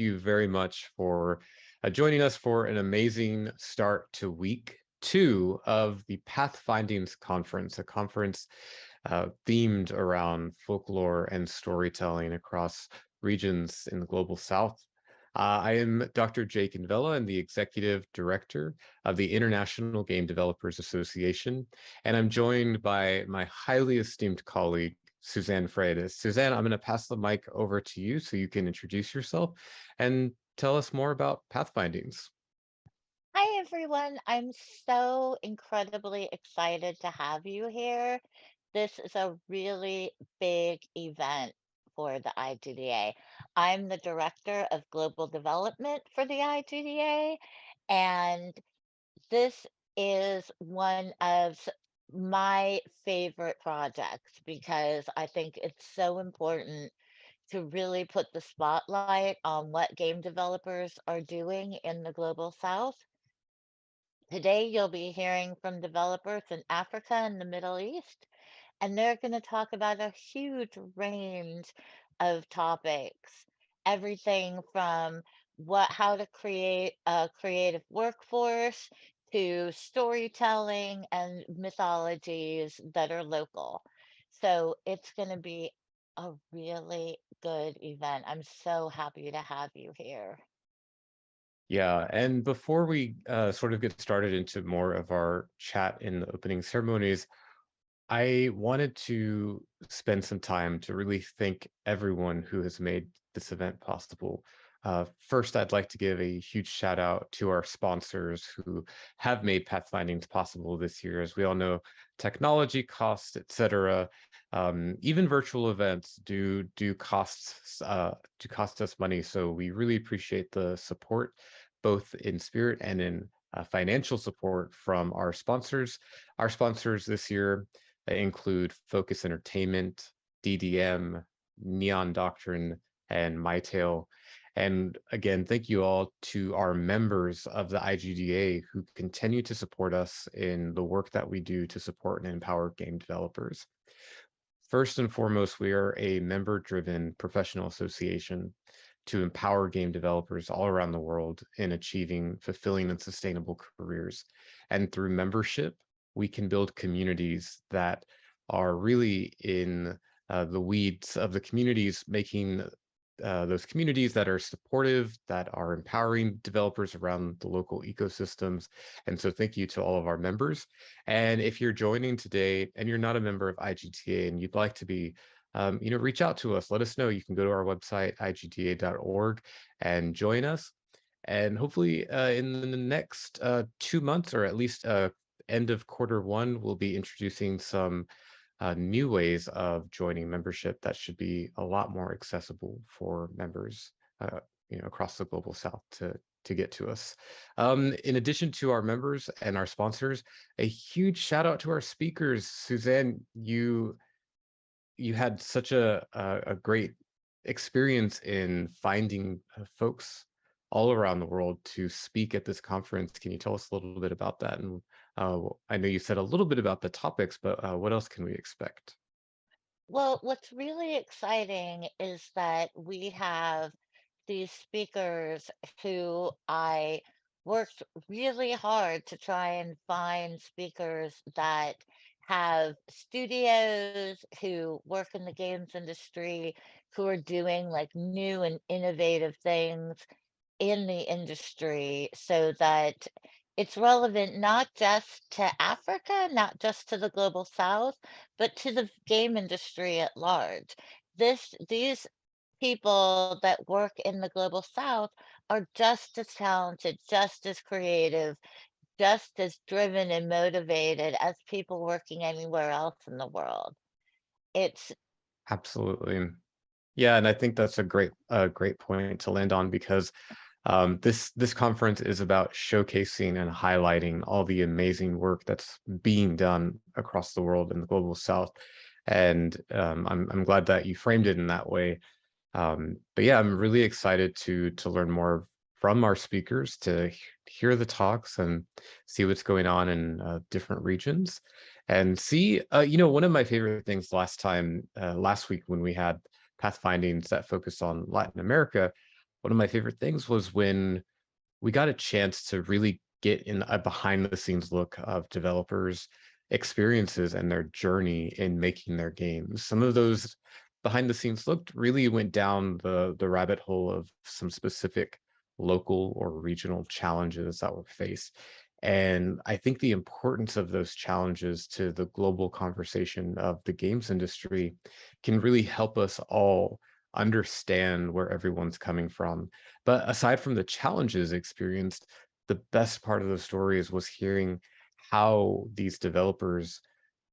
you very much for joining us for an amazing start to week 2 of the Pathfindings Conference, a conference themed around folklore and storytelling across regions in the Global South. I am Dr. Jake Invella. I'm the Executive Director of the International Game Developers Association, and I'm joined by my highly esteemed colleague, Suzanne Freitas. Suzanne, I'm going to pass the mic over to you so you can introduce yourself and tell us more about Pathfindings. Hi, everyone. I'm so incredibly excited to have you here. This is a really big event for the IGDA. I'm the Director of Global Development for the IGDA, and this is one of my favorite projects because I think it's so important to really put the spotlight on what game developers are doing in the Global South. Today, you'll be hearing from developers in Africa and the Middle East, and they're going to talk about a huge range of topics. Everything from how to create a creative workforce to storytelling and mythologies that are local. So it's going to be a really good event. I'm so happy to have you here. Yeah, and before we sort of get started into more of our chat in the opening ceremonies, I wanted to spend some time to really thank everyone who has made this event possible. First, I'd like to give a huge shout out to our sponsors who have made Pathfindings possible this year. As we all know, technology costs, etc., even virtual events do cost us money. So we really appreciate the support, both in spirit and in financial support from our sponsors. Our sponsors this year include Focus Entertainment, DDM, Neon Doctrine, and MyTale. And again, thank you all to our members of the IGDA who continue to support us in the work that we do to support and empower game developers. First and foremost, we are a member-driven professional association to empower game developers all around the world in achieving fulfilling and sustainable careers. And through membership, we can build communities that are really in the weeds of the communities, making those communities that are supportive, that are empowering developers around the local ecosystems. And so thank you to all of our members. And if you're joining today and you're not a member of IGTA and you'd like to be, reach out to us. Let us know. You can go to our website, igda.org, and join us. And hopefully in the next 2 months, or at least end of Q1, we'll be introducing some new ways of joining membership that should be a lot more accessible for members, across the Global South to get to us. In addition to our members and our sponsors, a huge shout out to our speakers. Suzanne, you had such a great experience in finding folks all around the world to speak at this conference. Can you tell us a little bit about that? And I know you said a little bit about the topics, but what else can we expect? Well, what's really exciting is that we have these speakers who I worked really hard to try and find speakers that have studios, who work in the games industry, who are doing like new and innovative things in the industry so that it's relevant not just to Africa, not just to the Global South, but to the game industry at large. These people that work in the Global South are just as talented, just as creative, just as driven and motivated as people working anywhere else in the world. It's Absolutely. Yeah, and I think that's a great point to land on because this conference is about showcasing and highlighting all the amazing work that's being done across the world in the Global South. And I'm glad that you framed it in that way. But yeah, I'm really excited to learn more from our speakers, to hear the talks and see what's going on in different regions, and see, one of my favorite things last week when we had Pathfindings that focused on Latin America, one of my favorite things was when we got a chance to really get in a behind the scenes look of developers' experiences and their journey in making their games. Some of those behind the scenes looked really went down the rabbit hole of some specific local or regional challenges that were faced. And I think the importance of those challenges to the global conversation of the games industry can really help us all understand where everyone's coming from. But aside from the challenges experienced, the best part of the stories was hearing how these developers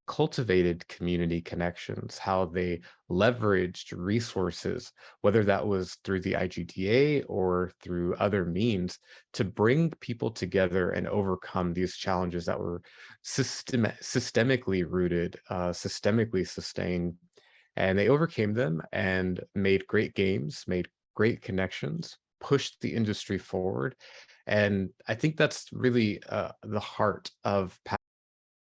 cultivated community connections, how they leveraged resources, whether that was through the IGDA or through other means, to bring people together and overcome these challenges that were systemically rooted, systemically sustained. And they overcame them and made great games, made great connections, pushed the industry forward. And I think that's really the heart of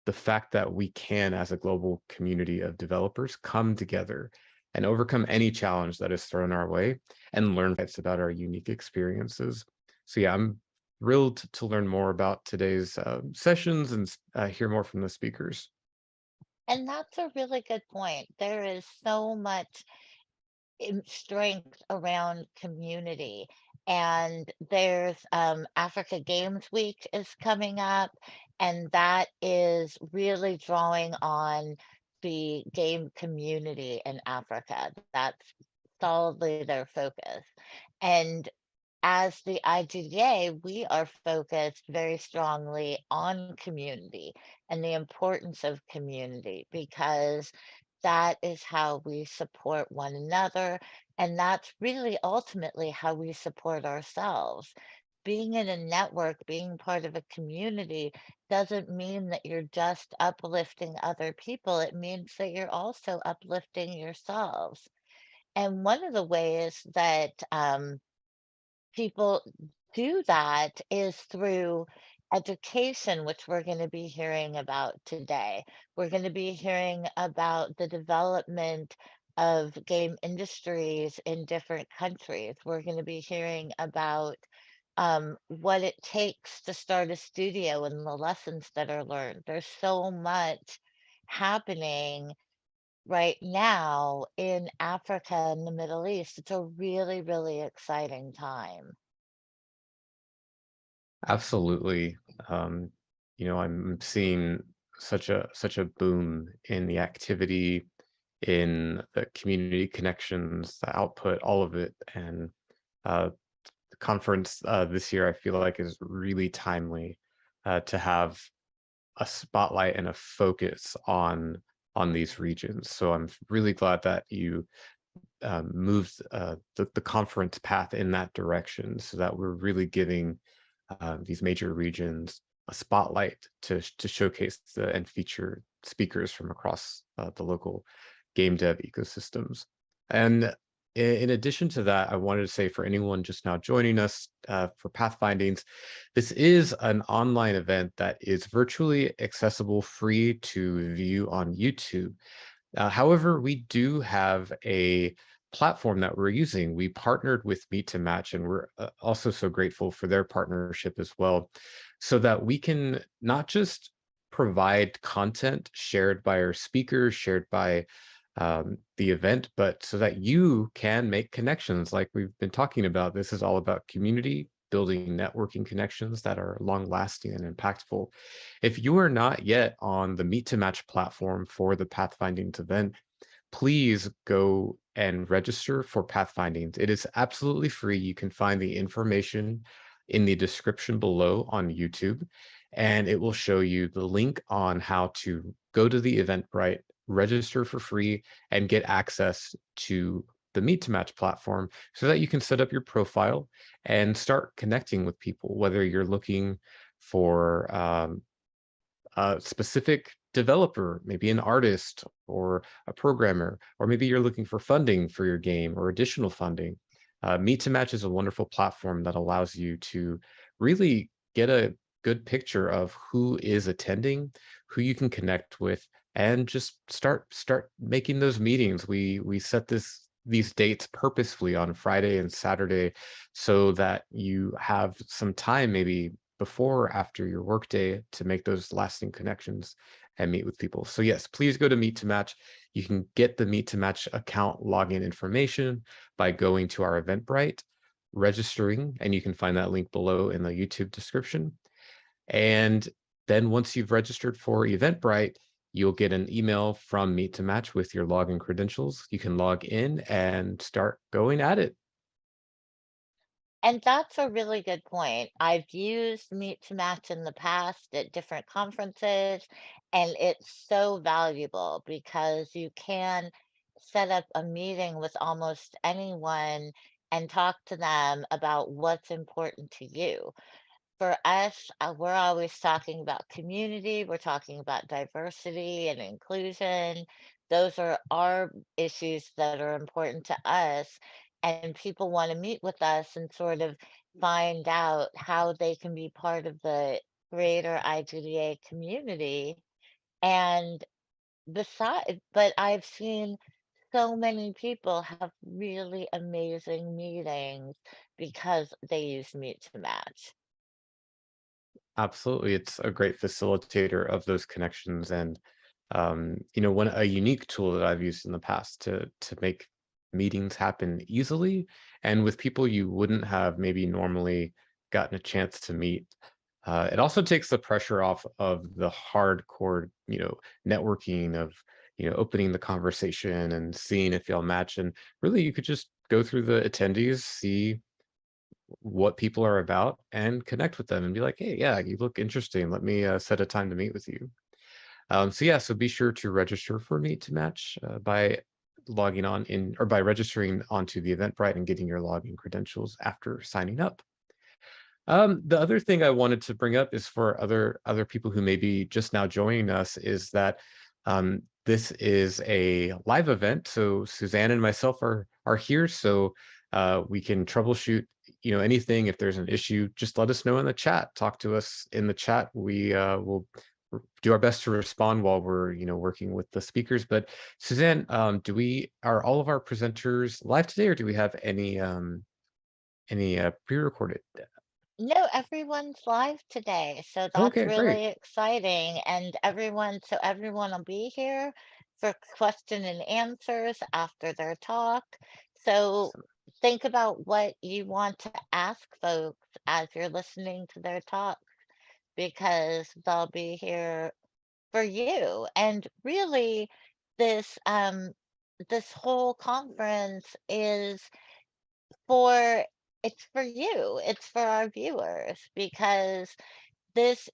the fact that we can, as a global community of developers, come together and overcome any challenge that is thrown our way and learn facts about our unique experiences. So yeah, I'm thrilled to learn more about today's sessions and hear more from the speakers. And that's a really good point. There is so much strength around community. And there's Africa Games Week is coming up, and that is really drawing on the game community in Africa. That's solidly their focus. And as the IGDA, we are focused very strongly on community and the importance of community because that is how we support one another. And that's really ultimately how we support ourselves. Being in a network, being part of a community doesn't mean that you're just uplifting other people. It means that you're also uplifting yourselves. And one of the ways that people do that is through education, which we're going to be hearing about today. We're going to be hearing about the development of game industries in different countries. We're going to be hearing about what it takes to start a studio and the lessons that are learned. There's so much happening right now in Africa and the Middle East. It's a really, really exciting time. Absolutely. Um, I'm seeing such a boom in the activity, in the community connections, the output, all of it, and the conference this year I feel like is really timely to have a spotlight and a focus on these regions. So I'm really glad that you moved the conference path in that direction so that we're really giving these major regions a spotlight to showcase and feature speakers from across the local game dev ecosystems. And in addition to that, I wanted to say for anyone just now joining us for Pathfindings, this is an online event that is virtually accessible, free to view on YouTube. However, we do have a platform that we're using. We partnered with MeetToMatch, and we're also so grateful for their partnership as well, so that we can not just provide content shared by our speakers, shared by the event, but so that you can make connections like we've been talking about. This is all about community, building networking connections that are long lasting and impactful. If you are not yet on the MeetToMatch platform for the Pathfindings event, please go and register for Pathfindings. It is absolutely free. You can find the information in the description below on YouTube, and it will show you the link on how to go to the Eventbrite, register for free, and get access to the MeetToMatch platform so that you can set up your profile and start connecting with people, whether you're looking for a specific developer, maybe an artist or a programmer, or maybe you're looking for funding for your game or additional funding. Meet2Match is a wonderful platform that allows you to really get a good picture of who is attending, who you can connect with, and just start making those meetings. We set these dates purposefully on Friday and Saturday so that you have some time maybe before or after your workday to make those lasting connections and meet with people. So yes, please go to MeetToMatch. You can get the MeetToMatch account login information by going to our Eventbrite, registering, and you can find that link below in the YouTube description. And then once you've registered for Eventbrite, you'll get an email from MeetToMatch with your login credentials. You can log in and start going at it. And that's a really good point. I've used Meet to Match in the past at different conferences, and it's so valuable because you can set up a meeting with almost anyone and talk to them about what's important to you. For us, we're always talking about community, we're talking about diversity and inclusion. Those are our issues that are important to us. And people want to meet with us and sort of find out how they can be part of the greater IGDA community. And but I've seen so many people have really amazing meetings because they use Meet to Match. Absolutely, it's a great facilitator of those connections, and one a unique tool that I've used in the past to make meetings happen easily and with people you wouldn't have maybe normally gotten a chance to meet. It also takes the pressure off of the hardcore, networking of, opening the conversation and seeing if y'all match. And really, you could just go through the attendees, see what people are about and connect with them and be like, hey, yeah, you look interesting. Let me set a time to meet with you. So yeah, so be sure to register for Meet to Match by logging on in or by registering onto the Eventbrite and getting your login credentials after signing up. The other thing I wanted to bring up is for other people who may be just now joining us is that this is a live event. So Suzanne and myself are here, so we can troubleshoot anything. If there's an issue, just let us know in the chat. Talk to us in the chat. We will do our best to respond while we're working with the speakers. But Suzanne, are all of our presenters live today, or do we have any pre-recorded? No, everyone's live today, so that's Okay, great. really exciting, and everyone will be here for question and answers after their talk. So Awesome. think about what you want to ask folks as you're listening to their talk, because they'll be here for you. And really, this this whole conference is for it's for you. It's for our viewers because it's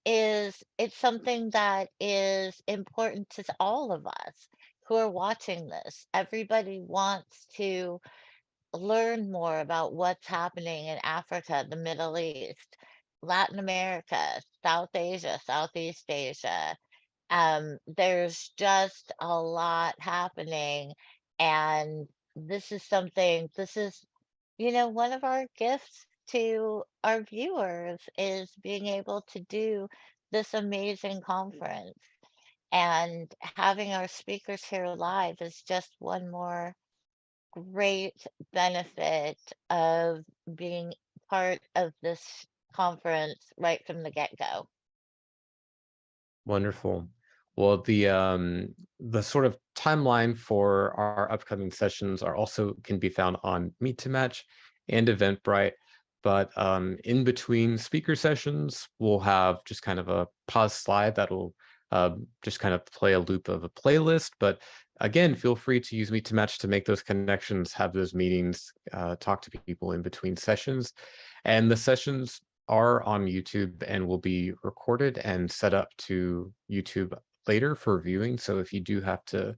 something that is important to all of us who are watching this. Everybody wants to learn more about what's happening in Africa, the Middle East, Latin America, South Asia, Southeast Asia. There's just a lot happening, and this is, one of our gifts to our viewers is being able to do this amazing conference. And having our speakers here live is just one more great benefit of being part of this conference right from the get-go. Wonderful. Well, the sort of timeline for our upcoming sessions are also can be found on Meet to Match and Eventbrite. But in between speaker sessions, we'll have just kind of a pause slide that'll just kind of play a loop of a playlist. But again, feel free to use Meet to Match to make those connections, have those meetings, talk to people in between sessions. And the sessions are on YouTube and will be recorded and set up to YouTube later for viewing. So if you do have to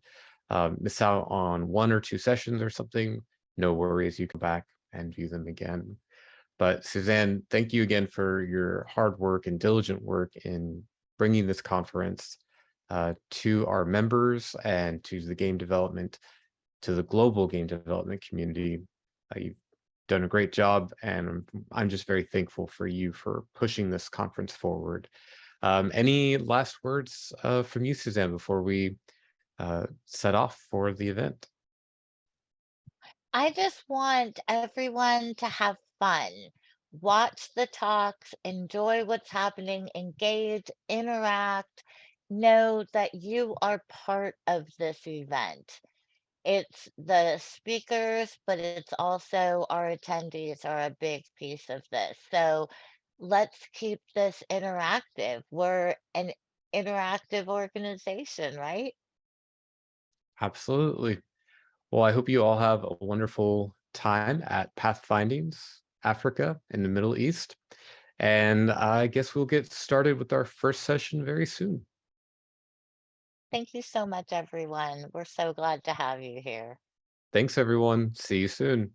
miss out on one or two sessions or something, no worries, you can go back and view them again. But Suzanne, thank you again for your hard work and diligent work in bringing this conference to our members and to the game development, to the global game development community. You've done a great job, and I'm just very thankful for you for pushing this conference forward. Any last words from you, Suzanne, before we set off for the event? I just want everyone to have fun. Watch the talks, enjoy what's happening, engage, interact. Know that you are part of this event. It's the speakers, but it's also our attendees are a big piece of this. So let's keep this interactive. We're an interactive organization, right? Absolutely. Well, I hope you all have a wonderful time at Pathfindings Africa in the Middle East. And I guess we'll get started with our first session very soon. Thank you so much, everyone. We're so glad to have you here. Thanks, everyone. See you soon.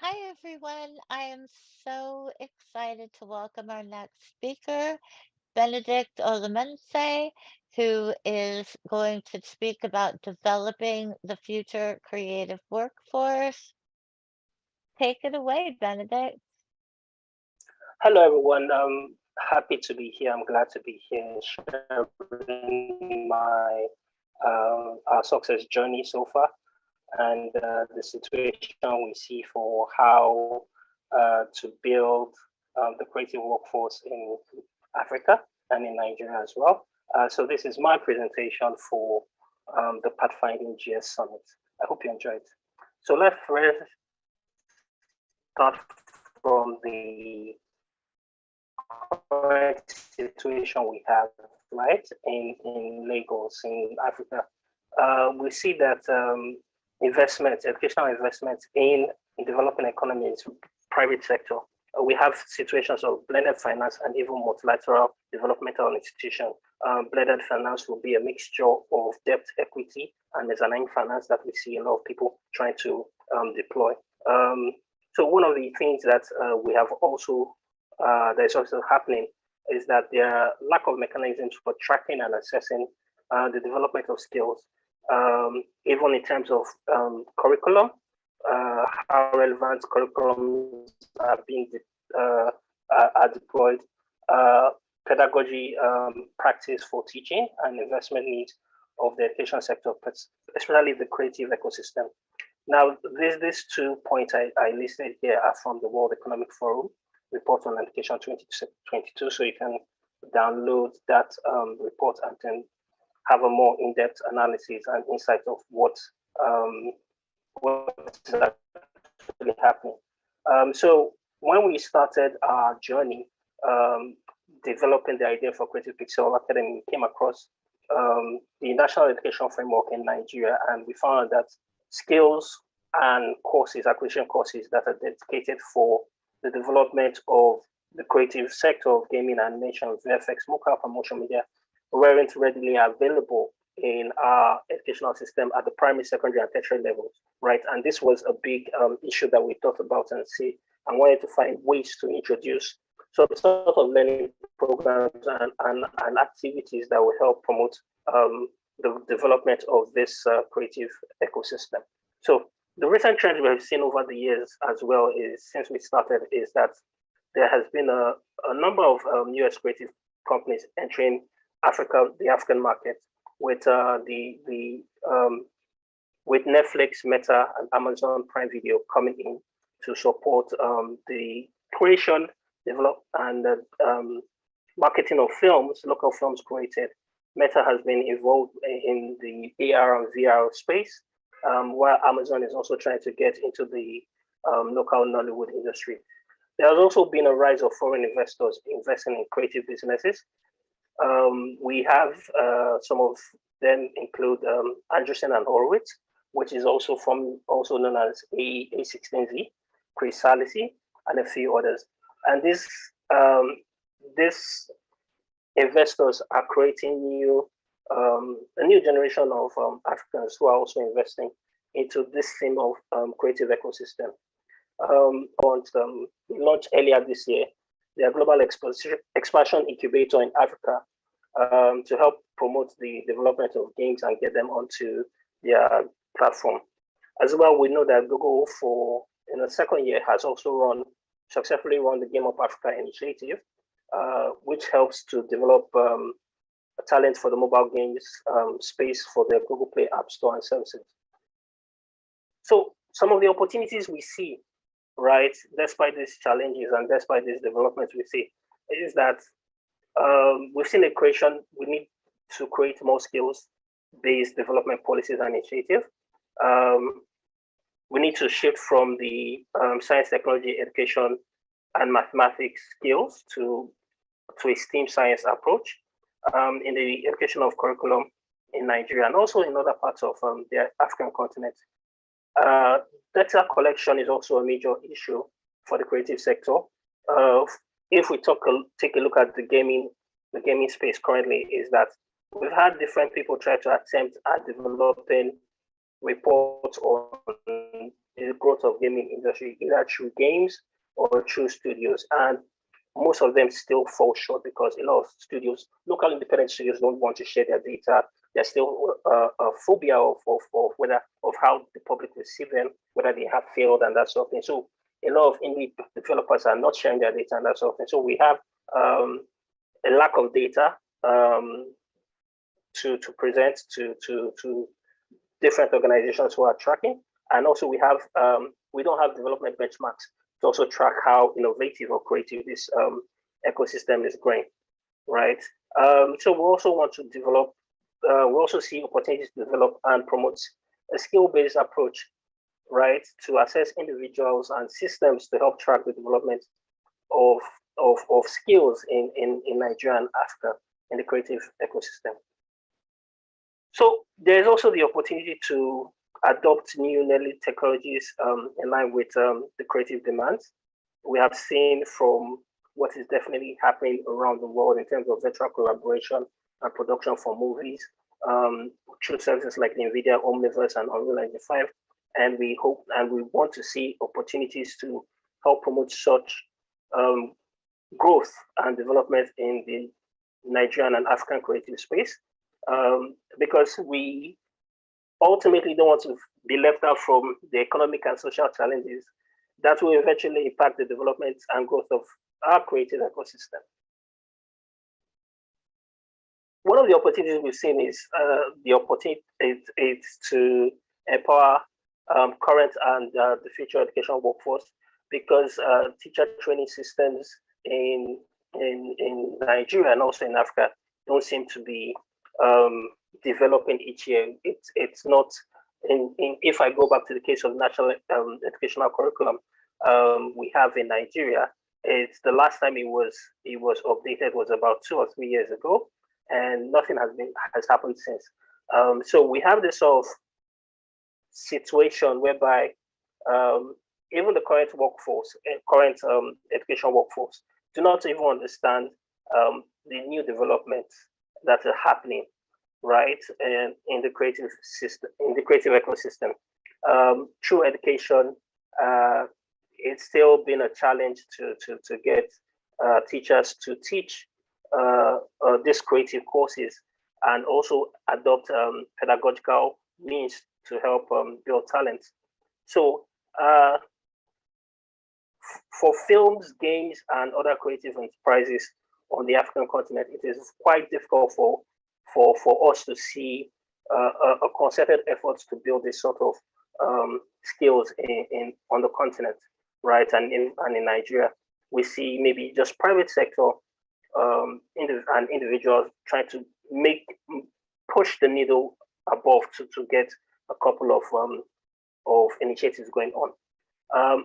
Hi, everyone. I am so excited to welcome our next speaker, Benedict Olamense, who is going to speak about developing the future creative workforce. Take it away, Benedict. Hello, everyone. I'm happy to be here. I'm glad to be here sharing my our success journey so far and the situation we see for how to build the creative workforce in Africa and in Nigeria as well. So this is my presentation for the PathfindinGS Summit. I hope you enjoyed. So let's first start from the current situation we have, right, in Lagos, in Africa. We see that investments, educational investments in developing economies, private sector, we have situations of blended finance and even multilateral developmental institution. Blended finance will be a mixture of debt, equity, and mezzanine finance that we see a lot of people trying to deploy. So one of the things that we have also that is also happening is that there are lack of mechanisms for tracking and assessing the development of skills, even in terms of curriculum, how relevant curriculums are being are deployed, pedagogy practice for teaching, and investment needs of the education sector, especially the creative ecosystem. Now, these 2 points I listed here are from the World Economic Forum report on education 2022, so you can download that report and then have a more in-depth analysis and insight of what's actually happening. So when we started our journey developing the idea for Creative Pixel Academy, we came across the National Education Framework in Nigeria, and we found that skills and courses, acquisition courses that are dedicated for the development of the creative sector of gaming, animation, VFX, mocap, and motion media weren't readily available in our educational system at the primary, secondary, and tertiary levels, right? And this was a big issue that we thought about and wanted to find ways to introduce some sort of learning programs and activities that will help promote the development of this creative ecosystem. So the recent trend we have seen over the years as well is, since we started, is that there has been a number of US creative companies entering Africa, the African market, with with Netflix, Meta, and Amazon Prime Video coming in to support the creation, develop, and marketing of films, local films created. Meta has been involved in the AR and VR space, while Amazon is also trying to get into the local Nollywood industry. There has also been a rise of foreign investors investing in creative businesses. We have some of them include Andreessen and Horowitz, which is also known as A16Z, Chrysalis, and a few others. And these investors are creating a new generation of Africans who are also investing into this theme of creative ecosystem. We launched earlier this year their global expansion incubator in Africa to help promote the development of games and get them onto their platform. As well, we know that Google, for in the second year, has also successfully run the Game of Africa initiative, which helps to develop talent for the mobile games space for the Google Play App Store and services. So some of the opportunities we see, right, despite these challenges and despite these developments we see, is that we've seen a creation, we need to create more skills-based development policies and initiatives. We need to shift from the science, technology, education, and mathematics skills to a STEAM science approach in the education of curriculum in Nigeria and also in other parts of the African continent. Data collection is also a major issue for the creative sector. If we take a look at the gaming space currently, is that we've had different people try to attempt at developing reports on the growth of gaming industry, either through games or through studios. And most of them still fall short because a lot of studios, local independent studios, don't want to share their data. There's still a phobia of whether of how the public receive them, whether they have failed and that sort of thing. So a lot of indie developers are not sharing their data and that sort of thing. So we have a lack of data to present to different organizations who are tracking, and also we don't have development benchmarks to also track how innovative or creative this ecosystem is growing, right? So we also want to develop. We also see opportunities to develop and promote a skill-based approach, right, to assess individuals and systems to help track the development of skills in Nigeria and Africa in the creative ecosystem. So there's also the opportunity to adopt new technologies in line with the creative demands. We have seen from what is definitely happening around the world in terms of virtual collaboration and production for movies through services like the NVIDIA Omniverse and Unreal Engine 5. And we hope and we want to see opportunities to help promote such growth and development in the Nigerian and African creative space, because we ultimately don't want to be left out from the economic and social challenges that will eventually impact the development and growth of our creative ecosystem. One of the opportunities we've seen is the opportunity to empower current and the future educational workforce, because teacher training systems in Nigeria and also in Africa don't seem to be developing each year. It's not if I go back to the case of national educational curriculum we have in Nigeria, it's the last time it was updated was about 2 or 3 years ago, and nothing has happened since. So we have this sort of situation whereby even the current workforce, current education workforce, do not even understand the new developments that are happening, right, and in the creative system, in the creative ecosystem. Through education, it's still been a challenge to get teachers to teach these creative courses and also adopt pedagogical means to help build talent. So for films, games, and other creative enterprises on the African continent, it is quite difficult for us to see a concerted efforts to build this sort of skills on the continent, right? And in Nigeria, we see maybe just private sector and individuals trying to push the needle above to get a couple of initiatives going on.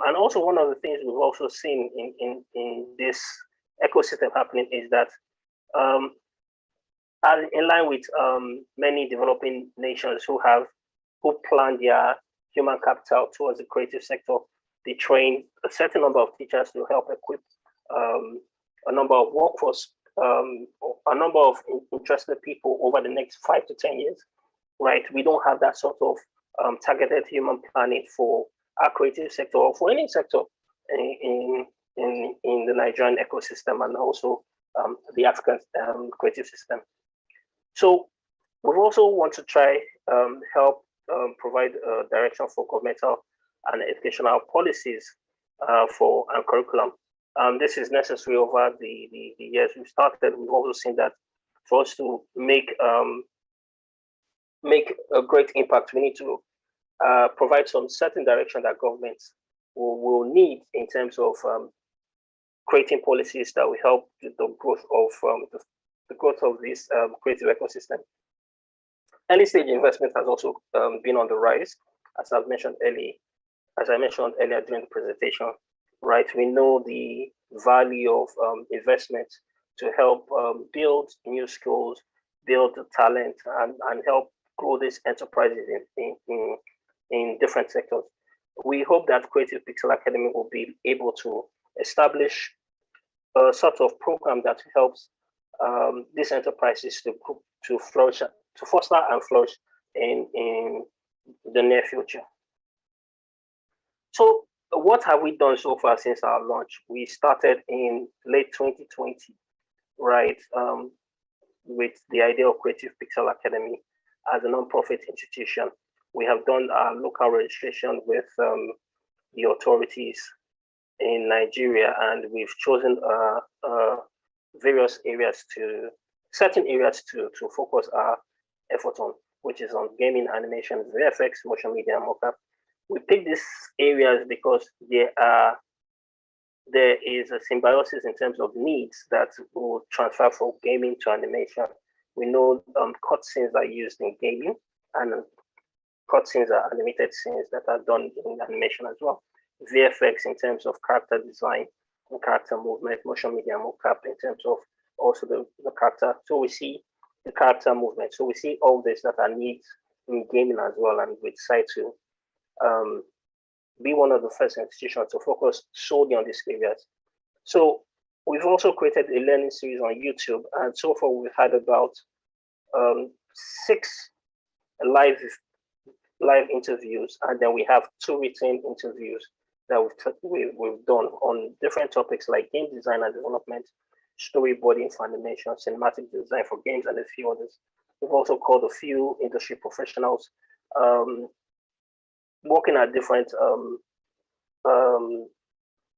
And also one of the things we've also seen in this ecosystem happening is that in line with many developing nations who plan their human capital towards the creative sector, they train a certain number of teachers to help equip a number of workforce, a number of interested people over the next 5 to 10 years, right? We don't have that sort of targeted human planning for our creative sector or for any sector in the Nigerian ecosystem and also the African creative system. So we also want to try help provide direction for governmental and educational policies for curriculum. This is necessary over the years we've started. We've also seen that for us to make a great impact, we need to provide some certain direction that governments will need in terms of creating policies that will help the growth of this creative ecosystem. Early stage investment has also been on the rise, as I mentioned earlier during the presentation, right? We know the value of investment to help build new skills, build the talent, and help grow these enterprises in different sectors. We hope that Creative Pixel Academy will be able to establish a sort of program that helps these enterprises to flourish, to foster and flourish in the near future. So what have we done so far since our launch? We started in late 2020, right, with the idea of Creative Pixel Academy as a nonprofit institution. We have done our local registration with the authorities in Nigeria, and we've chosen various areas certain areas to focus our effort on, which is on gaming, animation, VFX, motion media, mockup. We pick these areas because there is a symbiosis in terms of needs that will transfer from gaming to animation. We know cutscenes are used in gaming, and cutscenes are animated scenes that are done in animation as well. VFX in terms of character design and character movement, motion media mocap in terms of also the character. So we see the character movement. So we see all this that are needs in gaming as well, and we decide to be one of the first institutions to focus solely on these areas. So we've also created a learning series on YouTube, and so far we've had about 6 live interviews, and then we have 2 written interviews that we've done on different topics like game design and development, storyboarding for animation, cinematic design for games, and a few others. We've also called a few industry professionals working at different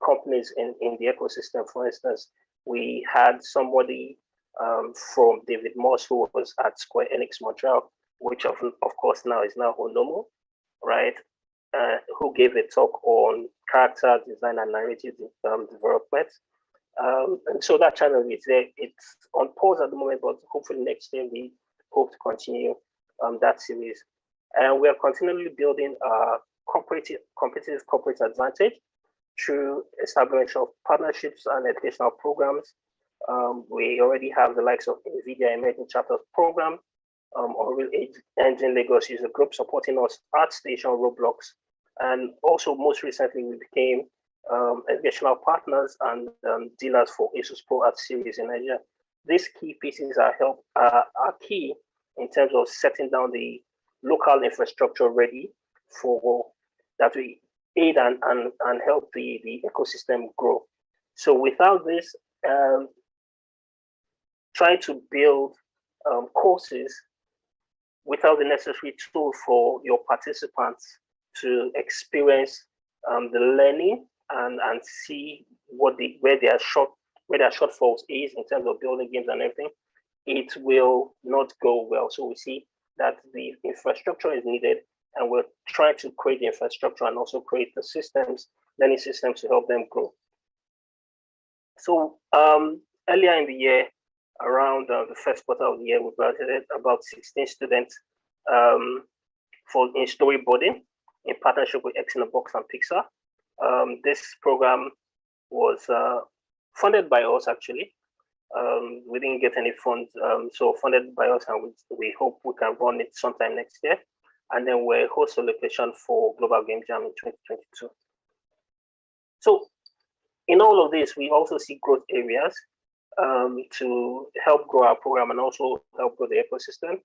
companies in the ecosystem. For instance, we had somebody from David Moss, who was at Square Enix Montreal, which of course now is Onomo, right? Who gave a talk on character design and narrative development. And so that channel is there. It's on pause at the moment, but hopefully next year we hope to continue that series. And we are continually building a competitive corporate advantage through establishment of partnerships and educational programs. We already have the likes of NVIDIA Emerging Chapters Program, Unreal Engine Lagos User Group supporting us, ArtStation, Roblox, and also most recently we became educational partners and dealers for ASUS Pro Art Series in Nigeria. These key pieces are key in terms of setting down the local infrastructure ready for that we aid and help the ecosystem grow. So without this, trying to build courses without the necessary tool for your participants to experience the learning and see where their shortfalls is in terms of building games and everything, it will not go well. So we see that the infrastructure is needed, and we're trying to create the infrastructure and also create the systems, learning systems to help them grow. So earlier in the year, around the first quarter of the year, we graduated about 16 students in storyboarding in partnership with X in the Box and Pixar. This program was funded by us, actually. We didn't get any funds, so funded by us, and we hope we can run it sometime next year. And then we're host a location for Global Game Jam in 2022. So in all of this, we also see growth areas to help grow our program and also help grow the ecosystem.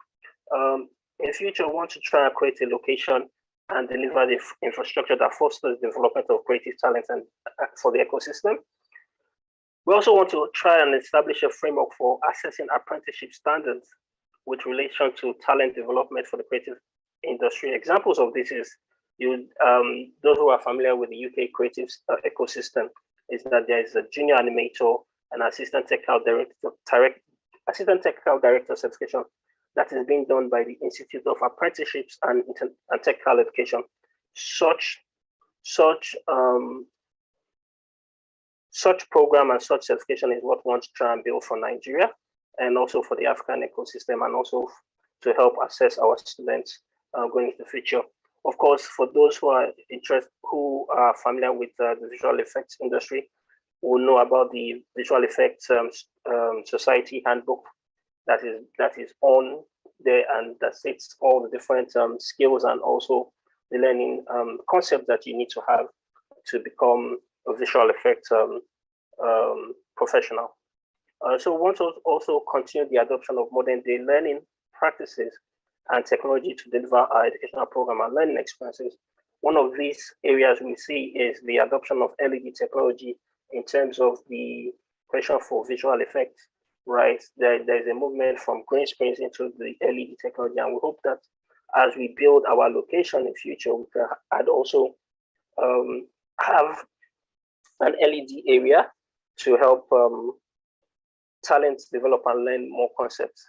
In future, we want to try and create a location and deliver the infrastructure that fosters the development of creative talent and for the ecosystem. We also want to try and establish a framework for assessing apprenticeship standards with relation to talent development for the creative industry. Examples of this is those who are familiar with the UK creative ecosystem is that there is a junior animator and assistant technical director certification that is being done by the Institute of Apprenticeships and Technical Education. Such program and such certification is what we want to try and build for Nigeria and also for the African ecosystem, and also to help assess our students going into the future. Of course, for those who are familiar with the visual effects industry, will know about the Visual Effects Society handbook that is on there, and that states all the different skills and also the learning concepts that you need to have to become a visual effects professional. So we want to also continue the adoption of modern day learning practices and technology to deliver our educational program and learning experiences. one of these areas we see is the adoption of LED technology in terms of the pressure for visual effects, right? There's a movement from green screens into the LED technology, and we hope that as we build our location in future, we can add also have an LED area to help talents develop and learn more concepts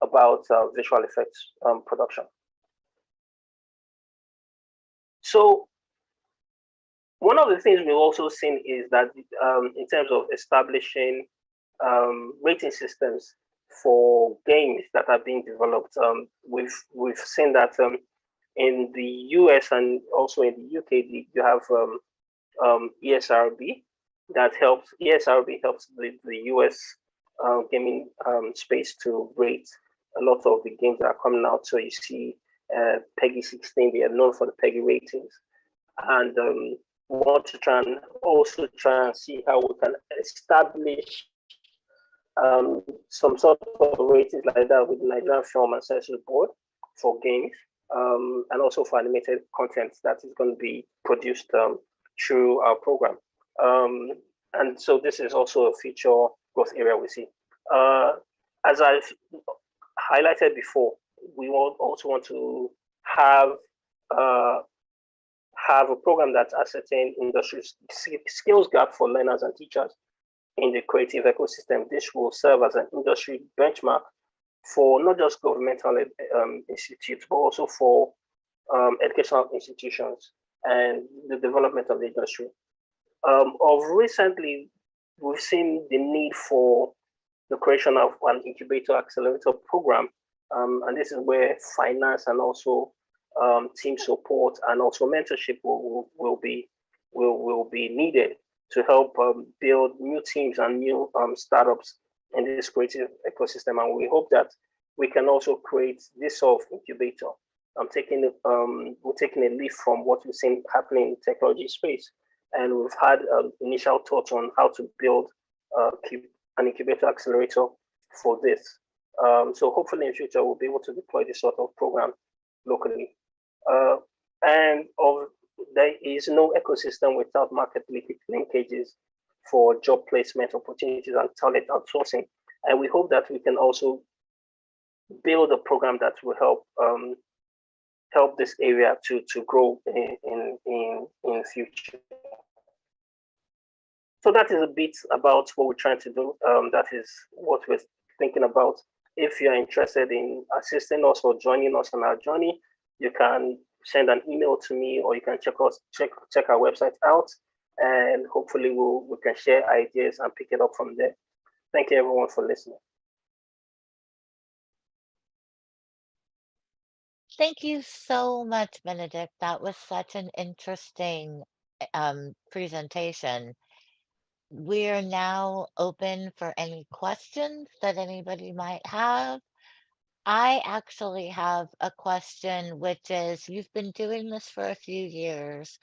about visual effects production. So one of the things we've also seen is that in terms of establishing rating systems for games that are being developed, we've seen that in the US and also in the UK, you have ESRB that helps. ESRB helps the US gaming space to rate a lot of the games that are coming out. So you see PEGI 16, they are known for the PEGI ratings. And we want to try and see how we can establish some sort of ratings like that with the Nigerian Film and Census Board for games, and also for animated content that is going to be produced through our program. And so this is also a future growth area we see. As I've highlighted before, we also want to have a program that ascertains industry skills gap for learners and teachers in the creative ecosystem. This will serve as an industry benchmark for not just governmental institutes, but also for educational institutions and the development of the industry. Of recently, we've seen the need for the creation of an incubator accelerator program, and this is where finance and also team support and also mentorship will be needed to help build new teams and new startups in this creative ecosystem. And we hope that we can also create this sort of incubator. We're taking a leaf from what we've seen happening in the technology space, and we've had initial thoughts on how to build an incubator accelerator for this. So hopefully in the future we'll be able to deploy this sort of program locally. There is no ecosystem without market linkages for job placement opportunities and talent outsourcing. And we hope that we can also build a program that will help this area to grow in future. So that is a bit about what we're trying to do. That is what we're thinking about. If you're interested in assisting us or joining us on our journey, you can send an email to me, or you can check our website out, and hopefully we can share ideas and pick it up from there. Thank you everyone for listening. Thank you so much, Benedict. That was such an interesting presentation. We're now open for any questions that anybody might have. I actually have a question, which is, you've been doing this for a few years,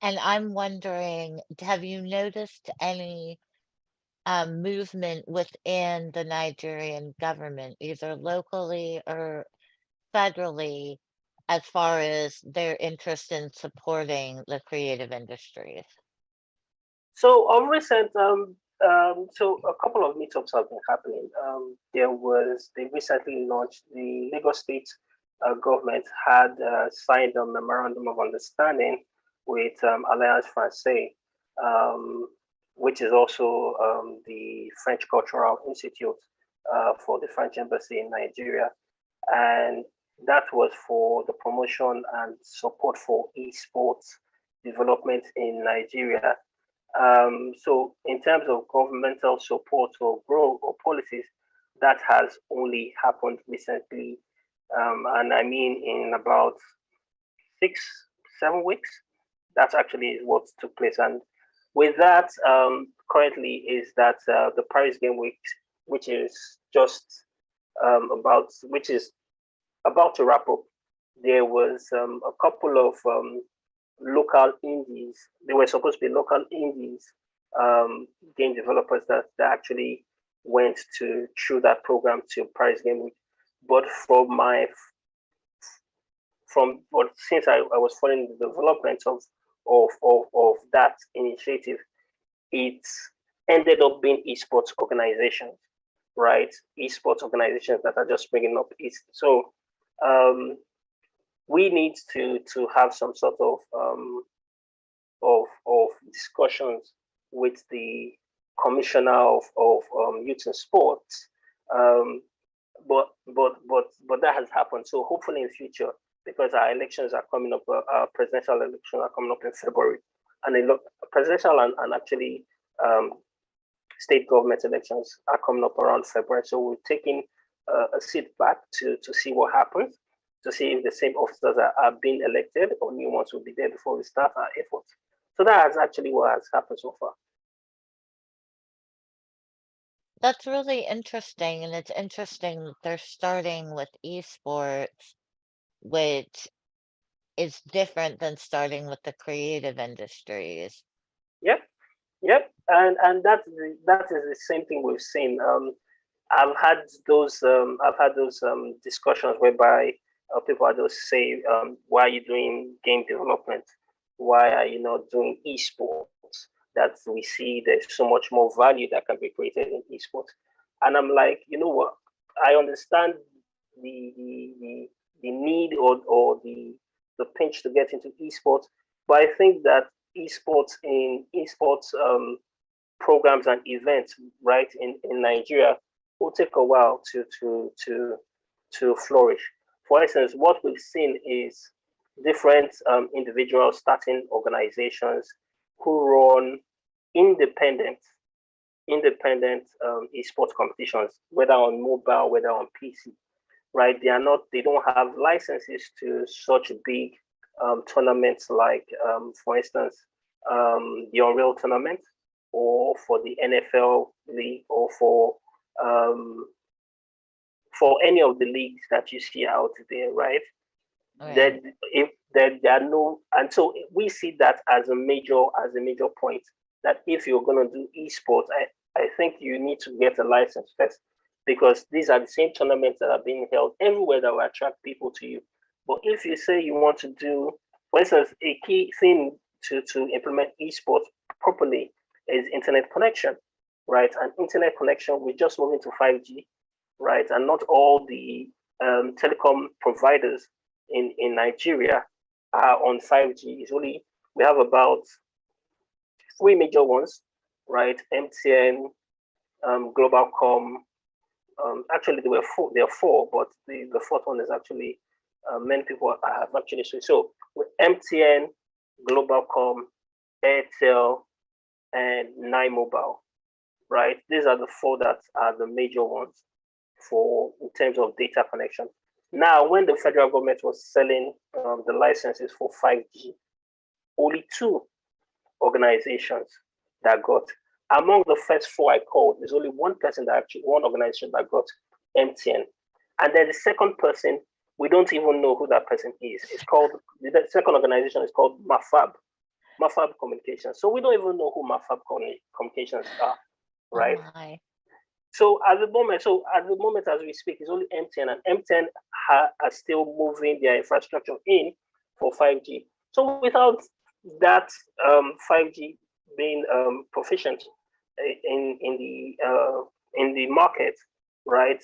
and I'm wondering, have you noticed any movement within the Nigerian government, either locally or federally, as far as their interest in supporting the creative industries? So of recent, so a couple of meetups have been happening. They recently launched, the Lagos State government had signed a memorandum of understanding with Alliance Française, which is also the French Cultural Institute for the French Embassy in Nigeria. And that was for the promotion and support for esports development in Nigeria. So in terms of governmental support or growth or policies, that has only happened recently. And I mean in about 6-7 weeks, that actually is what took place. And with that, currently is that the Paris Game Week, which is just about to wrap up, there was a couple of local indies. They were supposed to be local indies game developers that actually went through that program to Paris Game Week. But but since I was following the development of that initiative, it ended up being esports organizations, right? Esports organizations that are just bringing up so we need to have some sort of discussions with the commissioner of youth and sports. But that has happened. So hopefully in future, because our elections are coming up, our presidential elections are coming up in February, and presidential and actually state government elections are coming up around February. So we're taking a seat back to see what happens, to see if the same officers are being elected or new ones will be there before we start our efforts. So that is actually what has happened so far. That's really interesting, and it's interesting that they're starting with esports, which is different than starting with the creative industries. Yep, yep, and that is the same thing we've seen. I've had those discussions whereby people are just say, why are you doing game development? Why are you not doing esports? That we see there's so much more value that can be created in esports. And I'm like, you know what? I understand the need or the pinch to get into esports, but I think that esports programs and events, right, in Nigeria will take a while to flourish. For instance, what we've seen is different individuals starting organizations who run independent esports competitions, whether on mobile, whether on PC, right? They don't have licenses to such big tournaments like, for instance, the Unreal tournament, or for the NFL league, or for any of the leagues that you see out there, right? Right. If there are no, and so we see that as a major point, that if you're going to do esports, I think you need to get a license first, because these are the same tournaments that are being held everywhere that will attract people to you. But if you say you want to do, for instance, a key thing to implement esports properly is internet connection, right? And internet connection, we're just moving to 5G, right? And not all the telecom providers in Nigeria are on 5G. It's only, we have about 3 major ones, right? MTN, Globalcom. Actually, there are four, but the fourth one is actually many people have actually switched. So with MTN, Globalcom, Airtel, and Nine Mobile, right? These are the four that are the major ones for in terms of data connection. Now, when the federal government was selling the licenses for 5G, only 2 organizations that got. Among the first 4 I called, there's only one organization that got MTN. And then the second person, we don't even know who that person is. The second organization is called Mafab Communications. So we don't even know who Mafab Communications are, right? Oh my. So at the moment as we speak, it's only MTN, and MTN are still moving their infrastructure in for 5G. So without that 5G being proficient in the market, right,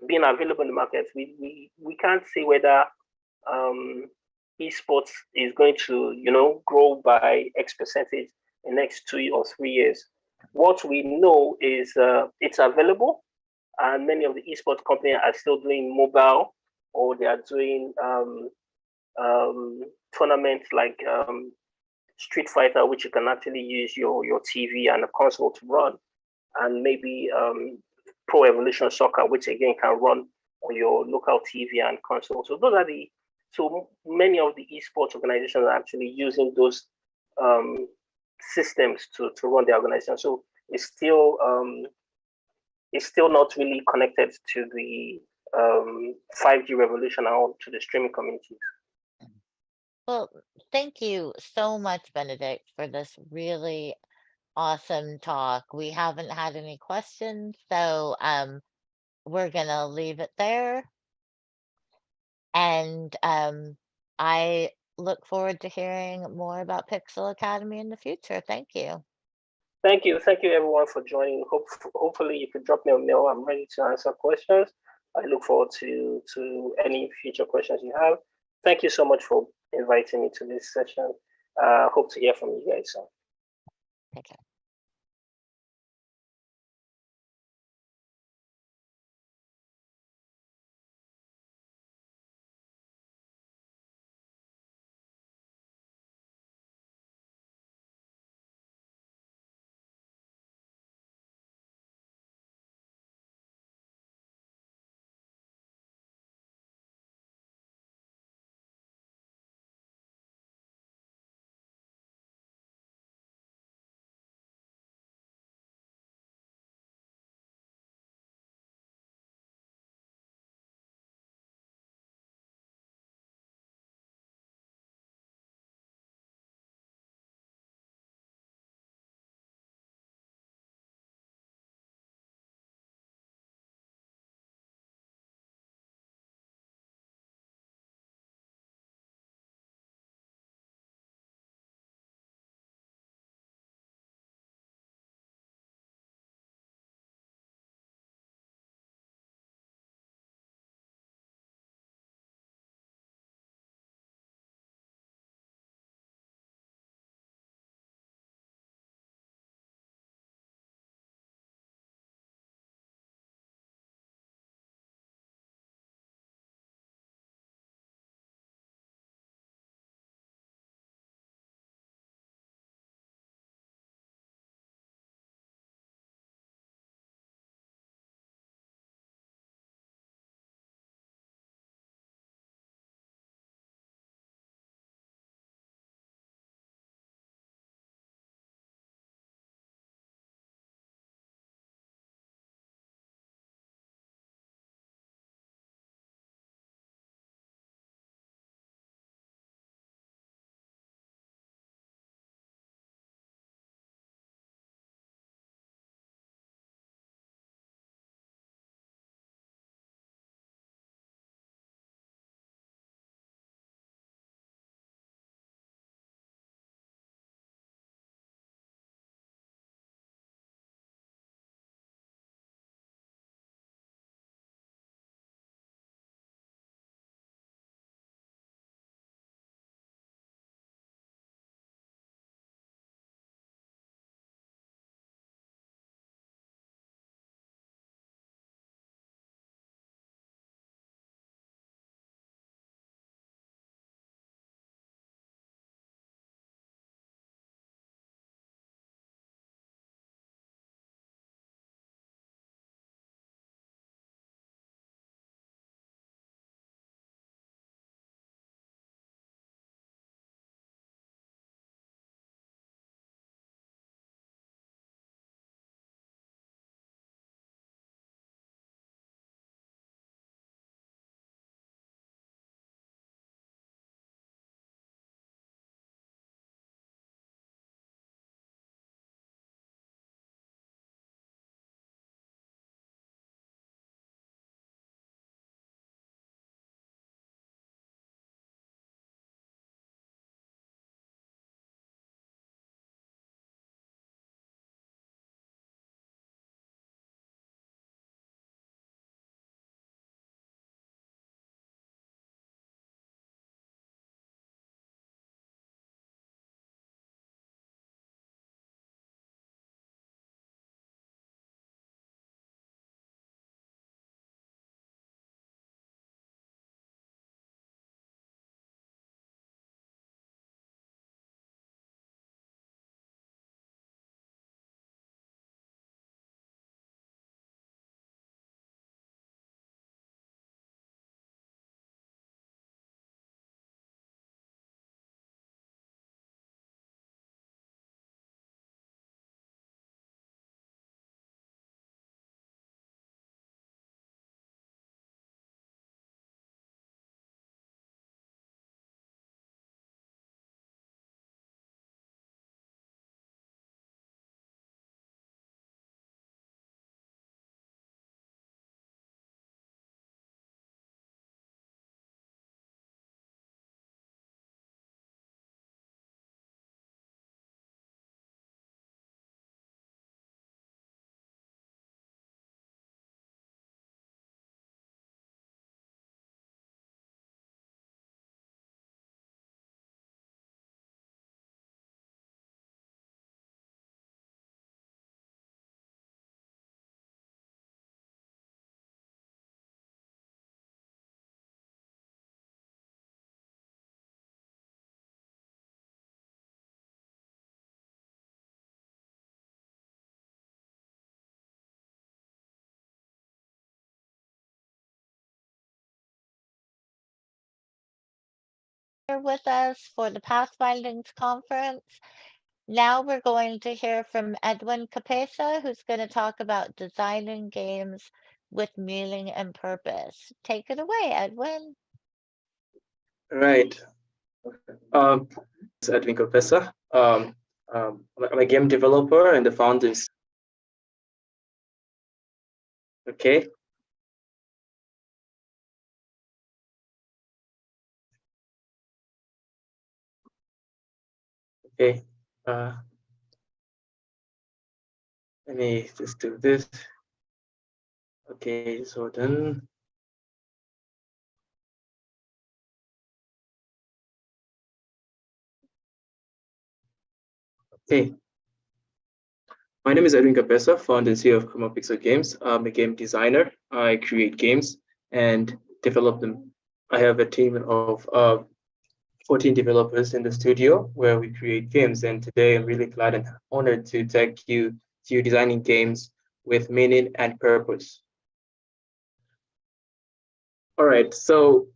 being available in the market, we can't say whether esports is going to grow by X percentage in the next 2 or 3 years. What we know is it's available, and many of the esports companies are still doing mobile, or they are doing tournaments like Street Fighter, which you can actually use your TV and a console to run, and maybe Pro Evolution Soccer, which again can run on your local TV and console. So so many of the esports organizations are actually using those systems to run the organization. So it's still not really connected to the 5G revolution or to the streaming communities. Well, thank you so much, Benedict, for this really awesome talk. We haven't had any questions, so we're gonna leave it there. And I look forward to hearing more about Pixel Academy in the future. Thank you. Thank you. Thank you, everyone, for joining. Hopefully, you could drop me a mail. I'm ready to answer questions. I look forward to any future questions you have. Thank you so much for inviting me to this session. Hope to hear from you guys soon. Take care. with us for the Pathfindings conference. Now we're going to hear from Edwin Capesa, who's going to talk about designing games with meaning and purpose. Take it away, Edwin. Right. It's Edwin Capesa. I'm a game developer and the founder. Okay. Okay. Let me just do this. Okay, so done. Okay. My name is Edwin Capesa, founder and CEO of Chroma Pixel Games. I'm a game designer. I create games and develop them. I have a team of 14 developers in the studio where we create games. And today I'm really glad and honored to take you to designing games with meaning and purpose. All right, so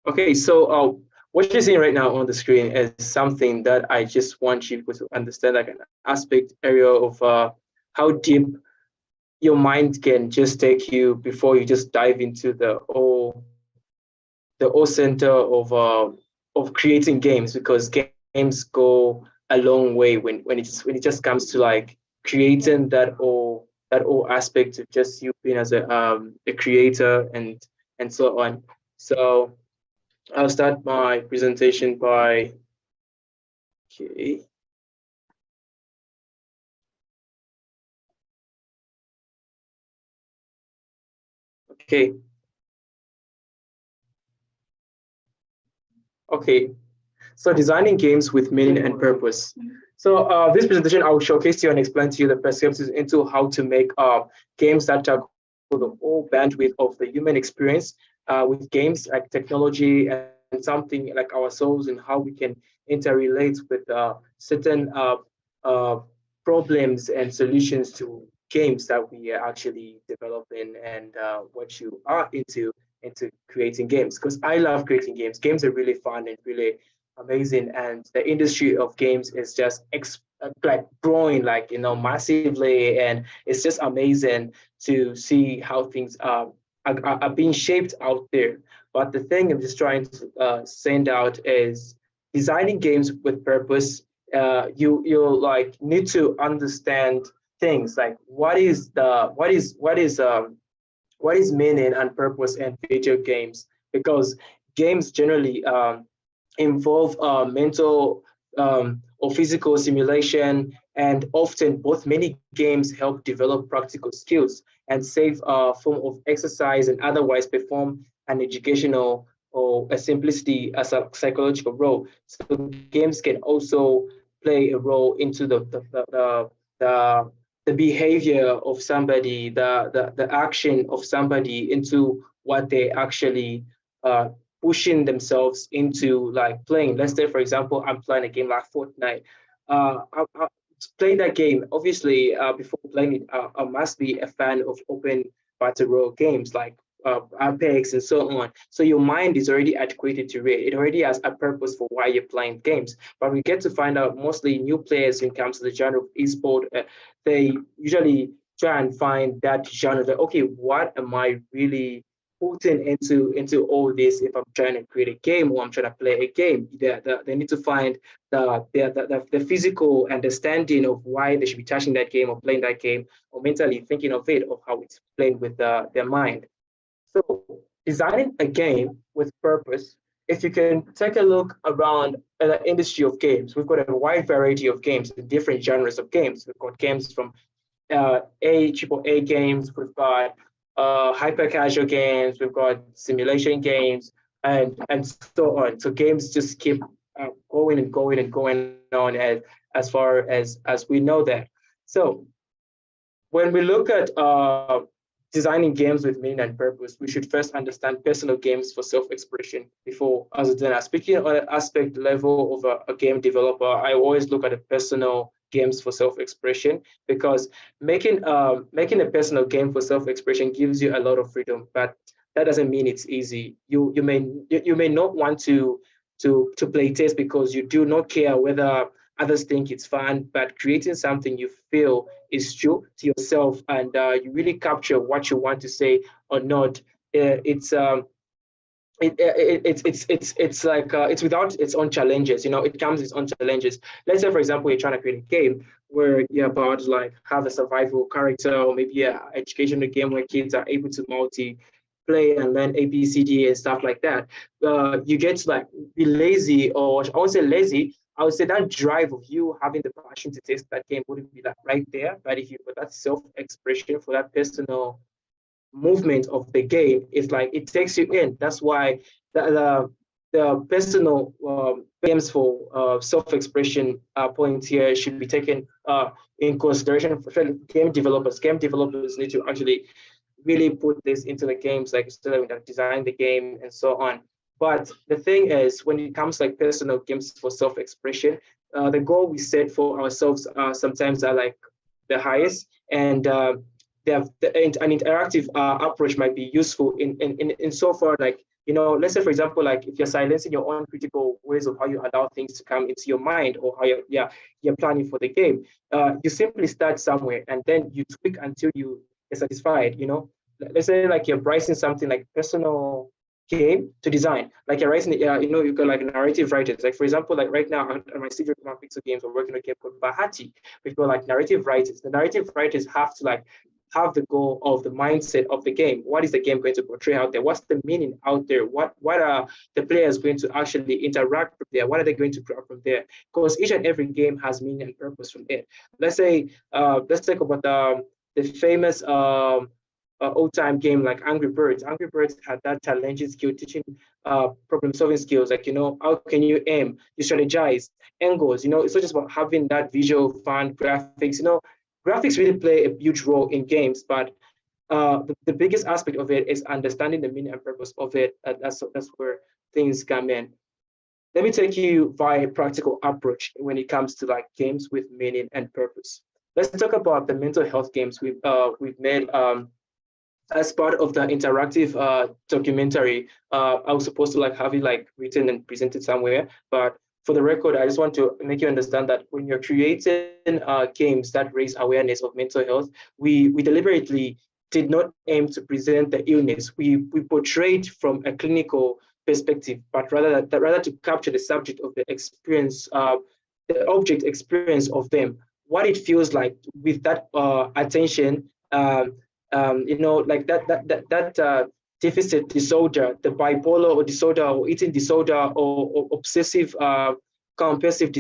okay, so what you're seeing right now on the screen is something that I just want you to understand, like an aspect area of how deep your mind can just take you before you just dive into the whole center of creating games, because games go a long way when it just comes to like creating that whole aspect of just you being as a creator and so on. So I'll start my presentation by, okay. Okay. Okay. So designing games with meaning and purpose. So this presentation, I will showcase to you and explain to you the perspectives into how to make games that tackle the whole bandwidth of the human experience with games like technology and something like our souls, and how we can interrelate with certain problems and solutions to games that we are actually developing, and what you are into creating games. Because I love creating games. Games are really fun and really amazing, and the industry of games is just like growing, like, you know, massively, and it's just amazing to see how things are being shaped out there. But the thing I'm just trying to send out is designing games with purpose. You like need to understand things like what is meaning and purpose in video games, because games generally involve mental or physical simulation, and often both many games help develop practical skills and save a form of exercise and otherwise perform an educational or a simplicity as a psychological role. So games can also play a role into the the behavior of somebody, the action of somebody into what they actually pushing themselves into, like playing. Let's say, for example, I'm playing a game like Fortnite. I playing that game, obviously, before playing it, I must be a fan of open battle royale games like Apex and so on. So your mind is already adequate to it. It already has a purpose for why you're playing games. But we get to find out mostly new players when it comes to the genre of esport. They usually try and find that genre. That, okay, what am I really putting into all this if I'm trying to create a game or I'm trying to play a game? They need to find the physical understanding of why they should be touching that game or playing that game, or mentally thinking of it, of how it's playing with their mind. So designing a game with purpose, if you can take a look around the industry of games, we've got a wide variety of games, different genres of games. We've got games from triple A games, we've got hyper casual games, we've got simulation games, and so on. So games just keep going and going and going on as far as we know that. So when we look at designing games with meaning and purpose, we should first understand personal games for self-expression before other than speaking on an aspect level of a game developer. I always look at the personal games for self-expression, because making a personal game for self-expression gives you a lot of freedom. But that doesn't mean it's easy. You may not want to play test because you do not care whether others think it's fun, but creating something you feel is true to yourself and you really capture what you want to say or not. It's it's like it's without its own challenges. It comes with its own challenges. Let's say, for example, you're trying to create a game where you're about to like have a survival character, or maybe an educational game where kids are able to play and learn ABCD and stuff like that. You get to like be lazy, or I won't say lazy. I would say that drive of you having the passion to test that game wouldn't be like right there. But if you put that self-expression for that personal movement of the game, it's like it takes you in. That's why the personal games for self-expression points here should be taken in consideration for game developers. Game developers need to actually really put this into the games, like instead of design the game and so on. But the thing is, when it comes like personal games for self-expression, the goal we set for ourselves sometimes are like the highest, and an interactive approach might be useful in so far, like, let's say, for example, like if you're silencing your own critical ways of how you allow things to come into your mind, or how you're planning for the game, you simply start somewhere and then you tweak until you are satisfied. Let's say like you're pricing something like personal game to design, like you're writing, you've got like narrative writers. Like for example, like right now on my studio Pixel Games, we're working on a game called Bahati. We've got like narrative writers. The narrative writers have to like have the goal of the mindset of the game. What is the game going to portray out there? What's the meaning out there? What are the players going to actually interact with there? What are they going to grab from there? Because each and every game has meaning and purpose from it. Let's say, let's talk about the famous old-time game like Angry Birds. Angry Birds had that challenging skill, teaching problem-solving skills, like, how can you aim, you strategize, angles, it's not just about having that visual fun graphics. Graphics really play a huge role in games, but the biggest aspect of it is understanding the meaning and purpose of it. That's where things come in. Let me take you via a practical approach when it comes to like games with meaning and purpose. Let's talk about the mental health games we've made as part of the interactive documentary. I was supposed to like have it like written and presented somewhere, but for the record, I just want to make you understand that when you're creating games that raise awareness of mental health, we deliberately did not aim to present the illness. We portrayed from a clinical perspective, but rather to capture the subject of the experience, the object experience of them, what it feels like with that attention, like that deficit disorder, the bipolar or disorder, or eating disorder, or obsessive compulsive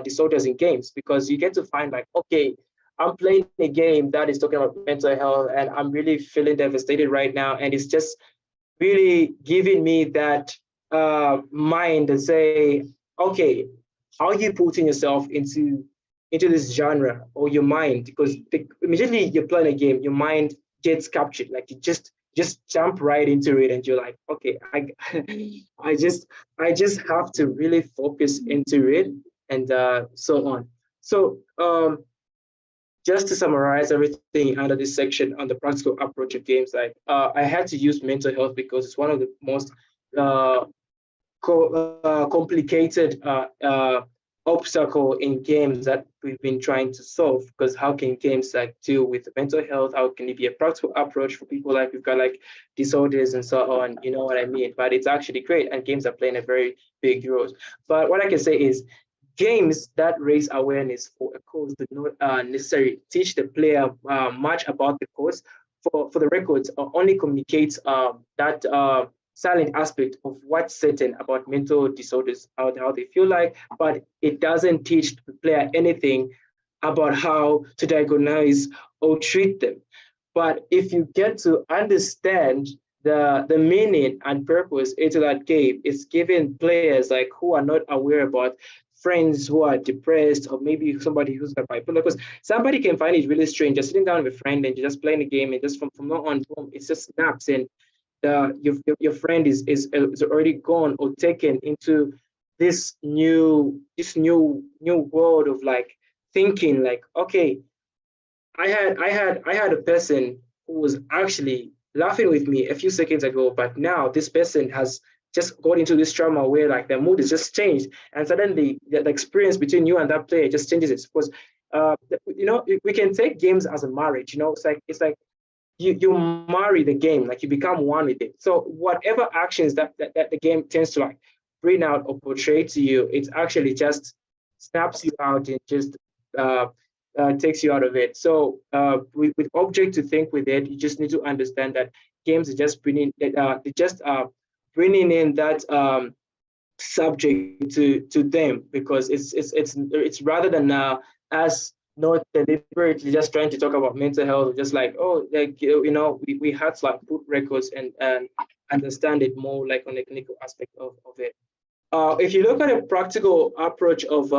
disorders in games, because you get to find like, okay, I'm playing a game that is talking about mental health and I'm really feeling devastated right now, and it's just really giving me that mind and say, okay, how are you putting yourself into this genre, or your mind? Because immediately you're playing a game, your mind gets captured, like you just jump right into it, and you're like, okay, I just have to really focus into it, and so on. So just to summarize everything under this section on the practical approach of games, like I had to use mental health because it's one of the most complicated obstacle in games that we've been trying to solve. Because how can games like deal with mental health? How can it be a practical approach for people like we've got like disorders and so on? You know what I mean? But it's actually great, and games are playing a very big role. But what I can say is, games that raise awareness for a cause do not necessarily teach the player much about the cause. For the records, only communicates that silent aspect of what's certain about mental disorders, how they feel like, but it doesn't teach the player anything about how to diagnose or treat them. But if you get to understand the meaning and purpose into that game, it's giving players like who are not aware about friends who are depressed, or maybe somebody who's got bipolar, because somebody can find it really strange just sitting down with a friend and just playing the game, and just from now on, boom, it just snaps, and your friend is already gone or taken into this new world of like thinking like, okay, I had a person who was actually laughing with me a few seconds ago, but now this person has just got into this trauma where like their mood is just changed, and suddenly the experience between you and that player just changes it. Because we can take games as a marriage. It's like you marry the game, like you become one with it. So whatever actions that the game tends to like bring out or portray to you, it actually just snaps you out and just takes you out of it. So with object to think with it, you just need to understand that games are just bringing in that subject to them, because it's rather than as not deliberately just trying to talk about mental health, just like, oh, like we had to like put records and understand it more like on the clinical aspect of it. If you look at a practical approach of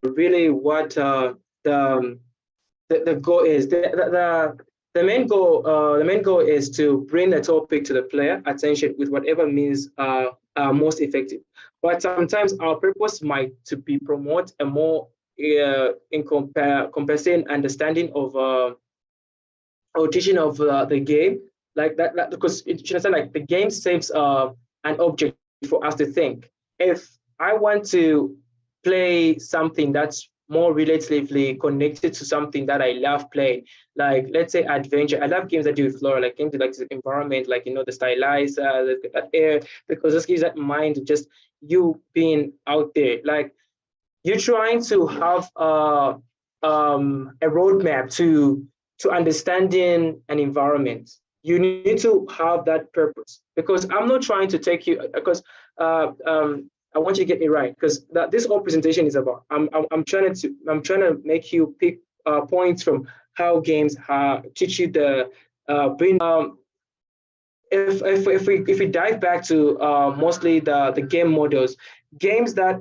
really what the goal is, the main goal is to bring the topic to the player attention with whatever means most effective. But sometimes our purpose might to be promote a more encompassing understanding of or teaching of the game, like that because it should understand like the game saves an object for us to think. If I want to play something that's more relatively connected to something that I love playing, like let's say adventure. I love games that do with flora, like games like the environment, like the stylized, that air, because this gives that mind just you being out there. Like you're trying to have a roadmap to understanding an environment. You need to have that purpose, because I'm not trying to take you, because I want you to get me right, because this whole presentation is about. I'm trying to make you pick points from how games teach you the bring. If we dive back to mostly the game models, games that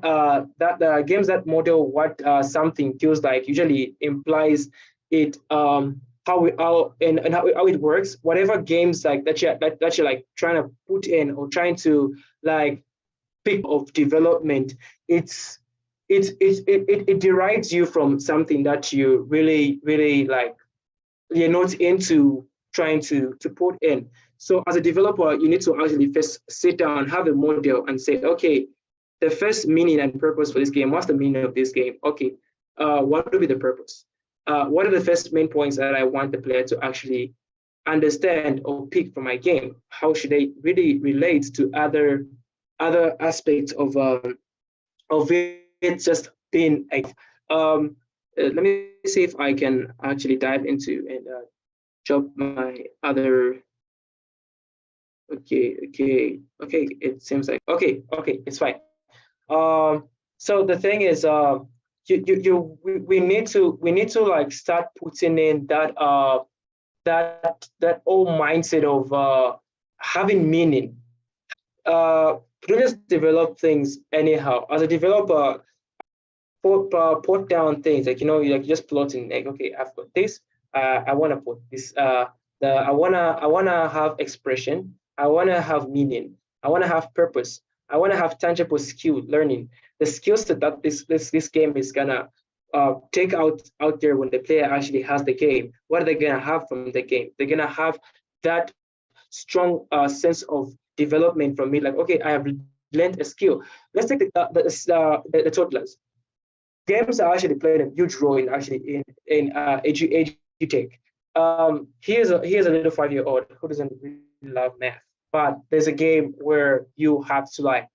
games that model what something feels like usually implies it how it works. Whatever games like that you're like trying to put in or trying to like pick of development, it derives you from something that you really like, you're not into trying to put in. So as a developer, you need to actually first sit down, have a model and say, okay, the first meaning and purpose for this game, what's the meaning of this game? Okay, what would be the purpose? What are the first main points that I want the player to actually understand or pick from my game? How should they really relate to other aspects of it just being a let me see if I can actually dive into and drop my other. Okay, it seems like okay, it's fine. So the thing is, we need to like start putting in that that whole mindset of having meaning. Don't just develop things anyhow. As a developer, put down things like like just plotting, like, okay, I've got this. I want to put this. I wanna have expression. I wanna have meaning. I wanna have purpose. I wanna have tangible skill learning. The skills that this game is gonna take out there when the player actually has the game. What are they gonna have from the game? They're gonna have that strong sense of development from me. Like, okay, I have learned a skill. Let's take the toddlers. Games are actually playing a huge role in edutech. Here's a little 5-year-old who doesn't really love math, but there's a game where you have to like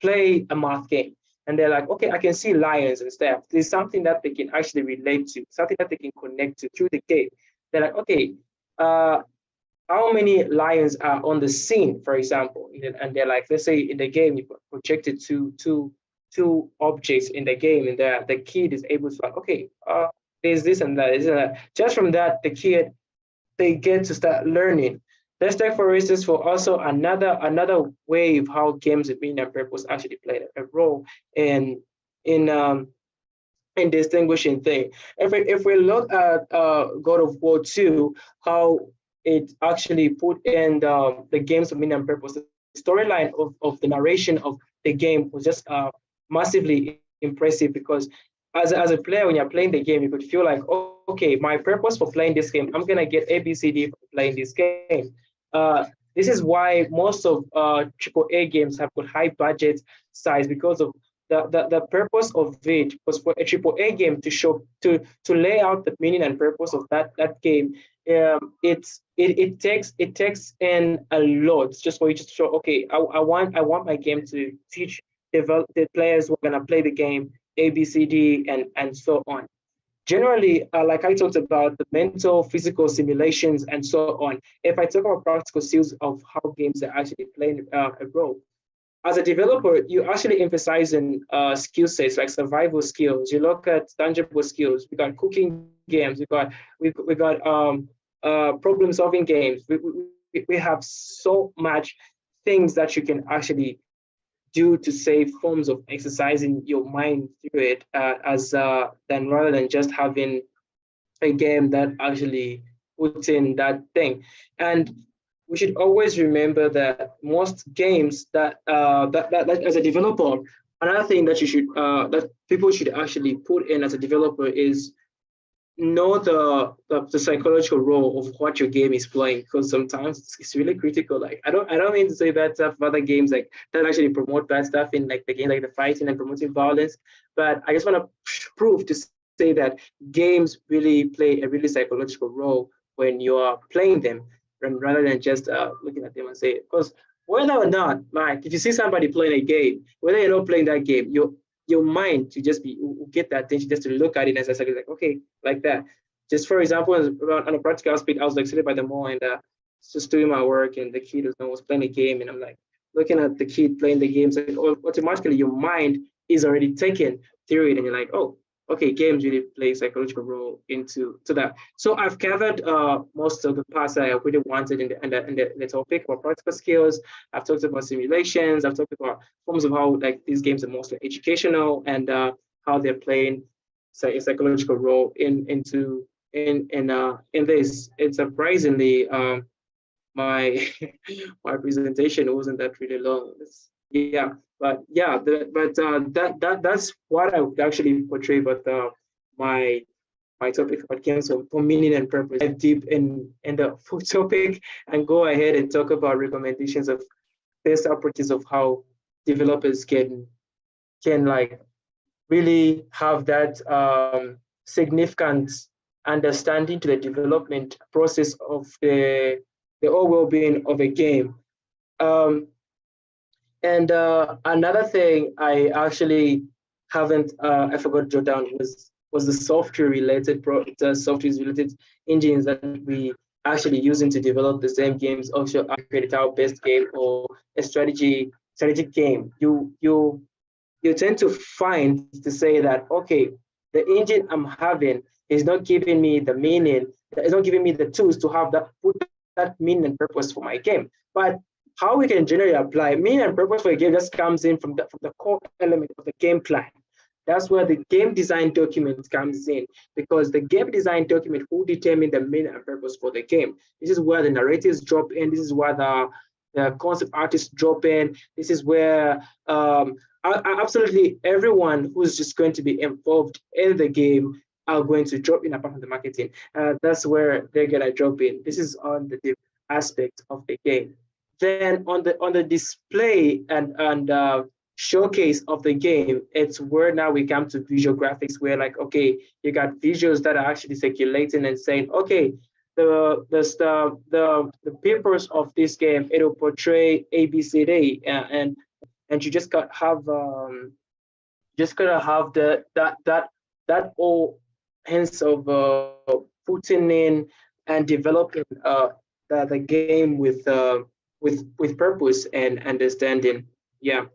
play a math game, and they're like, okay, I can see lions and stuff. There's something that they can actually relate to, something that they can connect to through the game. They're like, okay, how many lions are on the scene, for example? And they're like, let's say in the game you projected two objects in the game, and the kid is able to like, okay, there's this and that. Just from that, the kid, they get to start learning. Let's take, for instance, for also another way of how games with meaning and purpose actually play a role in distinguishing thing. If we look at God of War 2, how it actually put in the games of meaning and purpose, the storyline of the narration of the game was just massively impressive, because as a player, when you're playing the game, you could feel like, oh, okay, my purpose for playing this game, I'm gonna get ABCD for playing this game. This is why most of AAA games have got high budget size, because of the purpose of it was for a AAA game to show to lay out the meaning and purpose of that game. It takes in a lot just for you to show, okay, I want my game to teach the players who are gonna play the game ABCD and so on. Generally, like I talked about, the mental, physical simulations, and so on. If I talk about practical skills of how games are actually playing a role, as a developer, you actually emphasize in skill sets like survival skills. You look at tangible skills. We got cooking games. We got problem solving games. We have so much things that you can actually do to save forms of exercising your mind through it, then rather than just having a game that actually puts in that thing. And we should always remember that most games that as a developer, another thing that you should that people should actually put in as a developer is know the psychological role of what your game is playing, because sometimes it's really critical. Like I don't mean to say bad stuff of other games like that actually promote bad stuff in like the game, like the fighting and promoting violence, but I just want to prove to say that games really play a really psychological role when you are playing them, rather than just looking at them and say, because whether or not, like if you see somebody playing a game, whether you're not playing that game, your mind to just be get that attention just to look at it as necessarily like, okay, like that. Just for example, on a practical aspect, I was like sitting by the mall and just doing my work, and the kid was playing a game, and I'm like looking at the kid playing the games, like automatically your mind is already taken through it, and you're like, oh, okay, games really play a psychological role into that. So I've covered most of the parts that I really wanted in the topic for practical skills. I've talked about simulations. I've talked about forms of how like these games are mostly educational, and how they're playing a psychological role in this. And surprisingly, my my presentation wasn't that really long. Yeah, but yeah, that's what I would actually portray. But my topic about games for meaning and purpose. Dive deep in the full topic and go ahead and talk about recommendations of best approaches of how developers can like really have that significant understanding to the development process of the overall well-being of a game. And another thing I actually haven't, I forgot to jot down was the software related engines that we actually using to develop the same games. Also, create our best game or a strategic game. You tend to find to say that, okay, the engine I'm having is not giving me the meaning. It's not giving me the tools to have that put that meaning and purpose for my game. But how we can generally apply meaning and purpose for a game just comes in from the core element of the game plan. That's where the game design document comes in, because the game design document will determine the meaning and purpose for the game. This is where the narratives drop in. This is where the concept artists drop in. This is where absolutely everyone who's just going to be involved in the game are going to drop in apart from the marketing. That's where they're gonna drop in. This is on the aspect of the game. Then on the display and showcase of the game, it's where now we come to visual graphics, where like, okay, you got visuals that are actually circulating and saying, okay, the purpose of this game, it'll portray ABCD, and you just gotta have that all hence of putting in and developing the game with purpose and understanding. Yeah.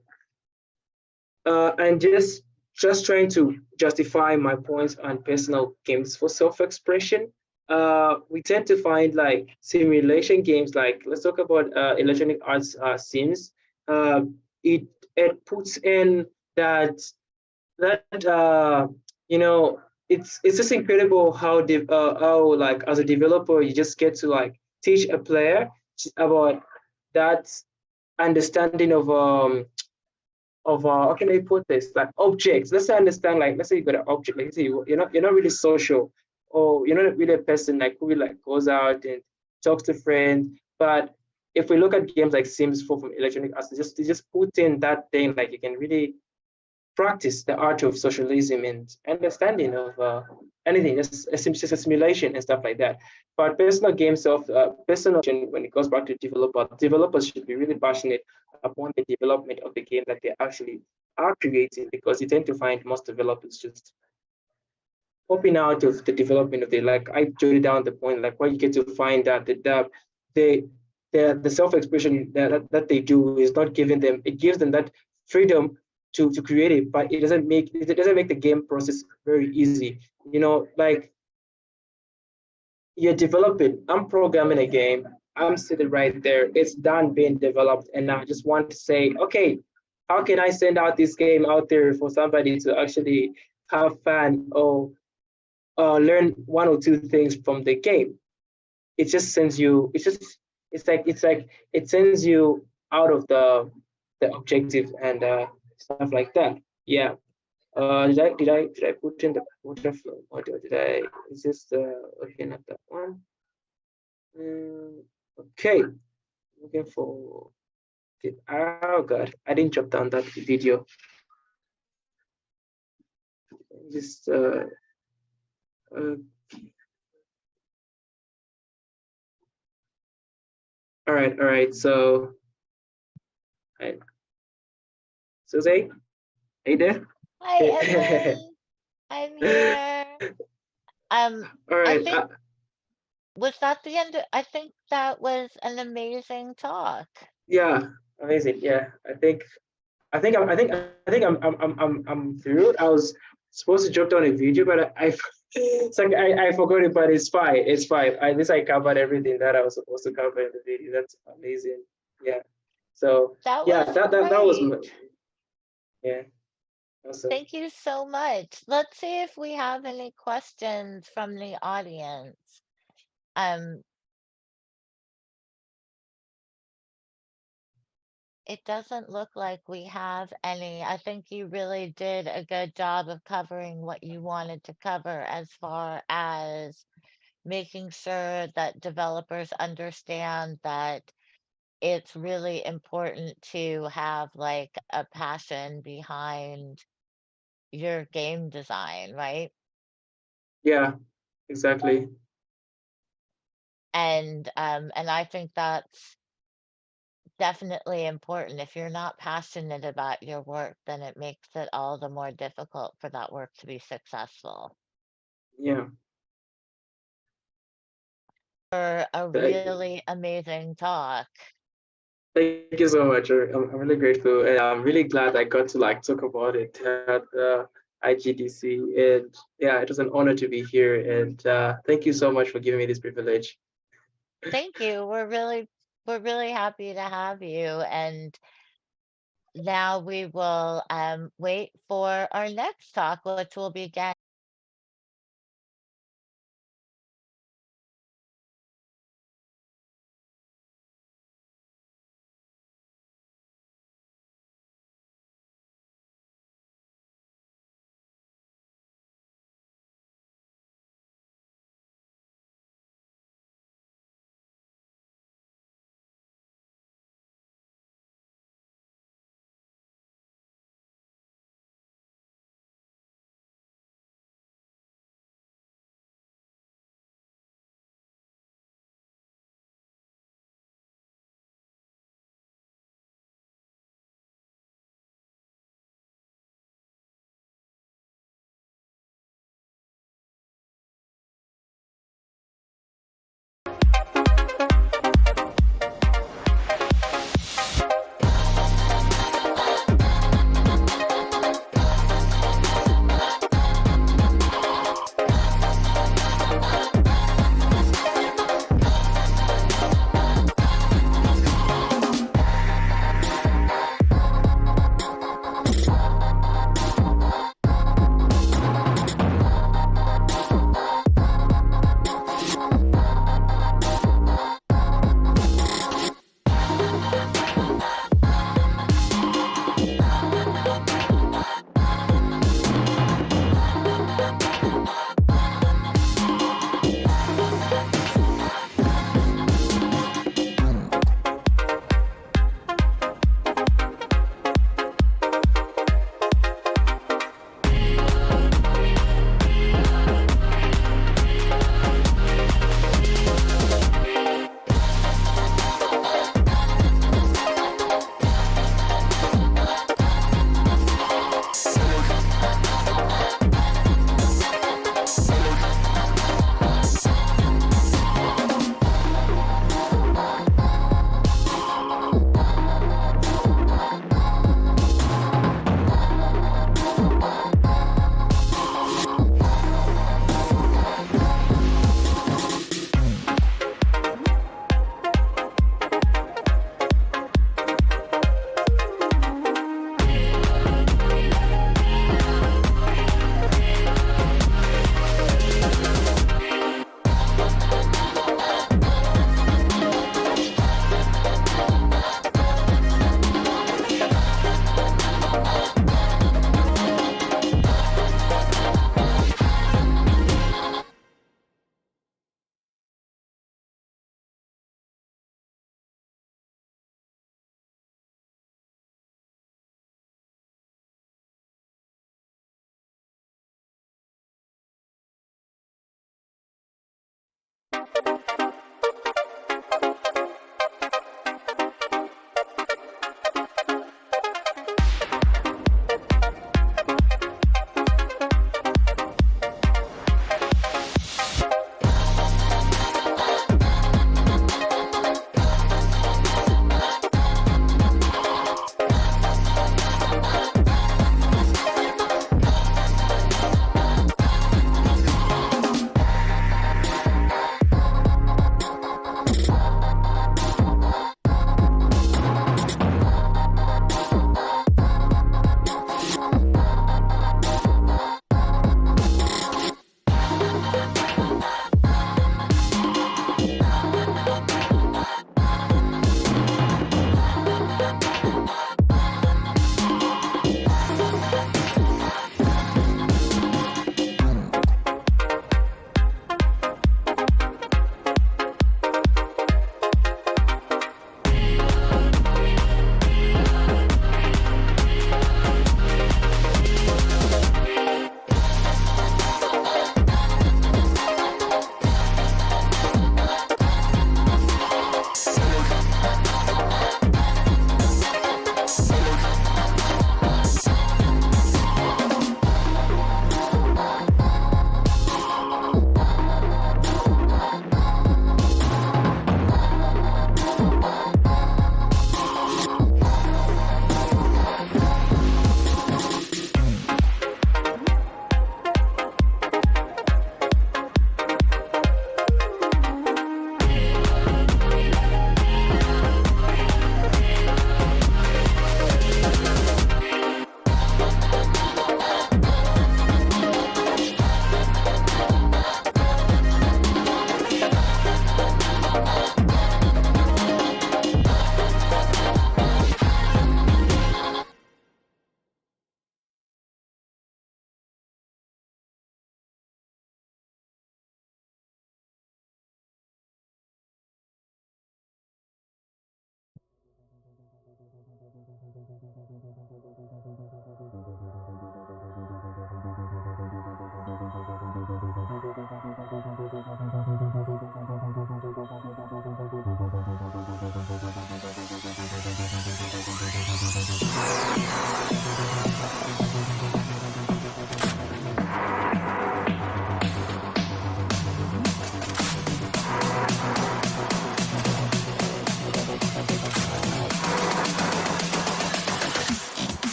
And just trying to justify my points on personal games for self-expression. We tend to find like simulation games, like let's talk about electronic arts scenes. It puts in that you know, it's just incredible how like as a developer you just get to like teach a player about that understanding of how can I put this, like objects. Let's say understand, like let's say you got an object, like let's say you're not really social, or you're not really a person like who like goes out and talks to friends. But if we look at games like Sims 4 from Electronic Arts, they just put in that thing like you can really practice the art of socialism and understanding of anything, just a simulation and stuff like that. But personal games of personal when it goes back to developers should be really passionate upon the development of the game that they actually are creating, because you tend to find most developers just popping out of the development of the, like I jotted down the point, like where you get to find that the self-expression that they do is not giving them, it gives them that freedom to create it, but it doesn't make the game process very easy. You know, like you're developing, I'm programming a game, I'm sitting right there, it's done being developed, and I just want to say, okay, how can I send out this game out there for somebody to actually have fun or learn one or two things from the game? It just sends you, it's like it sends you out of the objective and stuff like that. Yeah. Did I put in the butterfly model? Did I? Is this okay? Not that one. Okay. Looking for. Oh God, I didn't drop down that video. Just all right. So, right. Susie, hey there. Hi, Evan. I'm here. All I right. think was that the end? I think that was an amazing talk. Yeah, amazing. Yeah, I'm through. I was supposed to drop down a video, but it's like I forgot it, but it's fine. It's fine. At least I covered everything that I was supposed to cover in the video. That's amazing. Yeah. So That yeah, was that was great. yeah. Awesome. Thank you so much. Let's see if we have any questions from the audience. Um, it doesn't look like we have any. I think you really did a good job of covering what you wanted to cover as far as making sure that developers understand that it's really important to have like a passion behind your game design, right? Yeah, exactly. And I think that's definitely important. If you're not passionate about your work, then it makes it all the more difficult for that work to be successful. Yeah. For a Thank really amazing talk. thank you so much. I'm really grateful, and I'm really glad I got to like talk about it at IGDC. And yeah, it was an honor to be here. And thank you so much for giving me this privilege. Thank you. We're really happy to have you. And now we will wait for our next talk, which will be again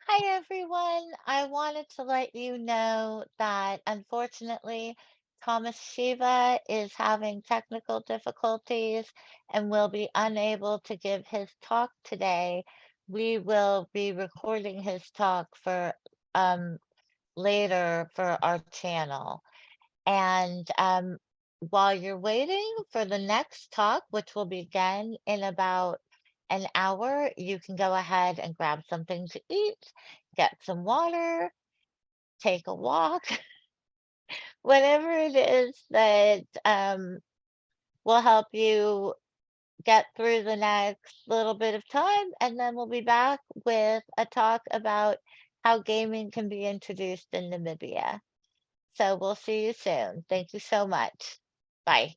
Hi, everyone. I wanted to let you know that unfortunately, Thomas Shiva is having technical difficulties and will be unable to give his talk today. We will be recording his talk for um, later for our channel. And while you're waiting for the next talk, which will begin in about an hour, you can go ahead and grab something to eat, get some water, take a walk, whatever it is that will help you get through the next little bit of time. And then we'll be back with a talk about how gaming can be introduced in Namibia. So we'll see you soon. Thank you so much. Bye.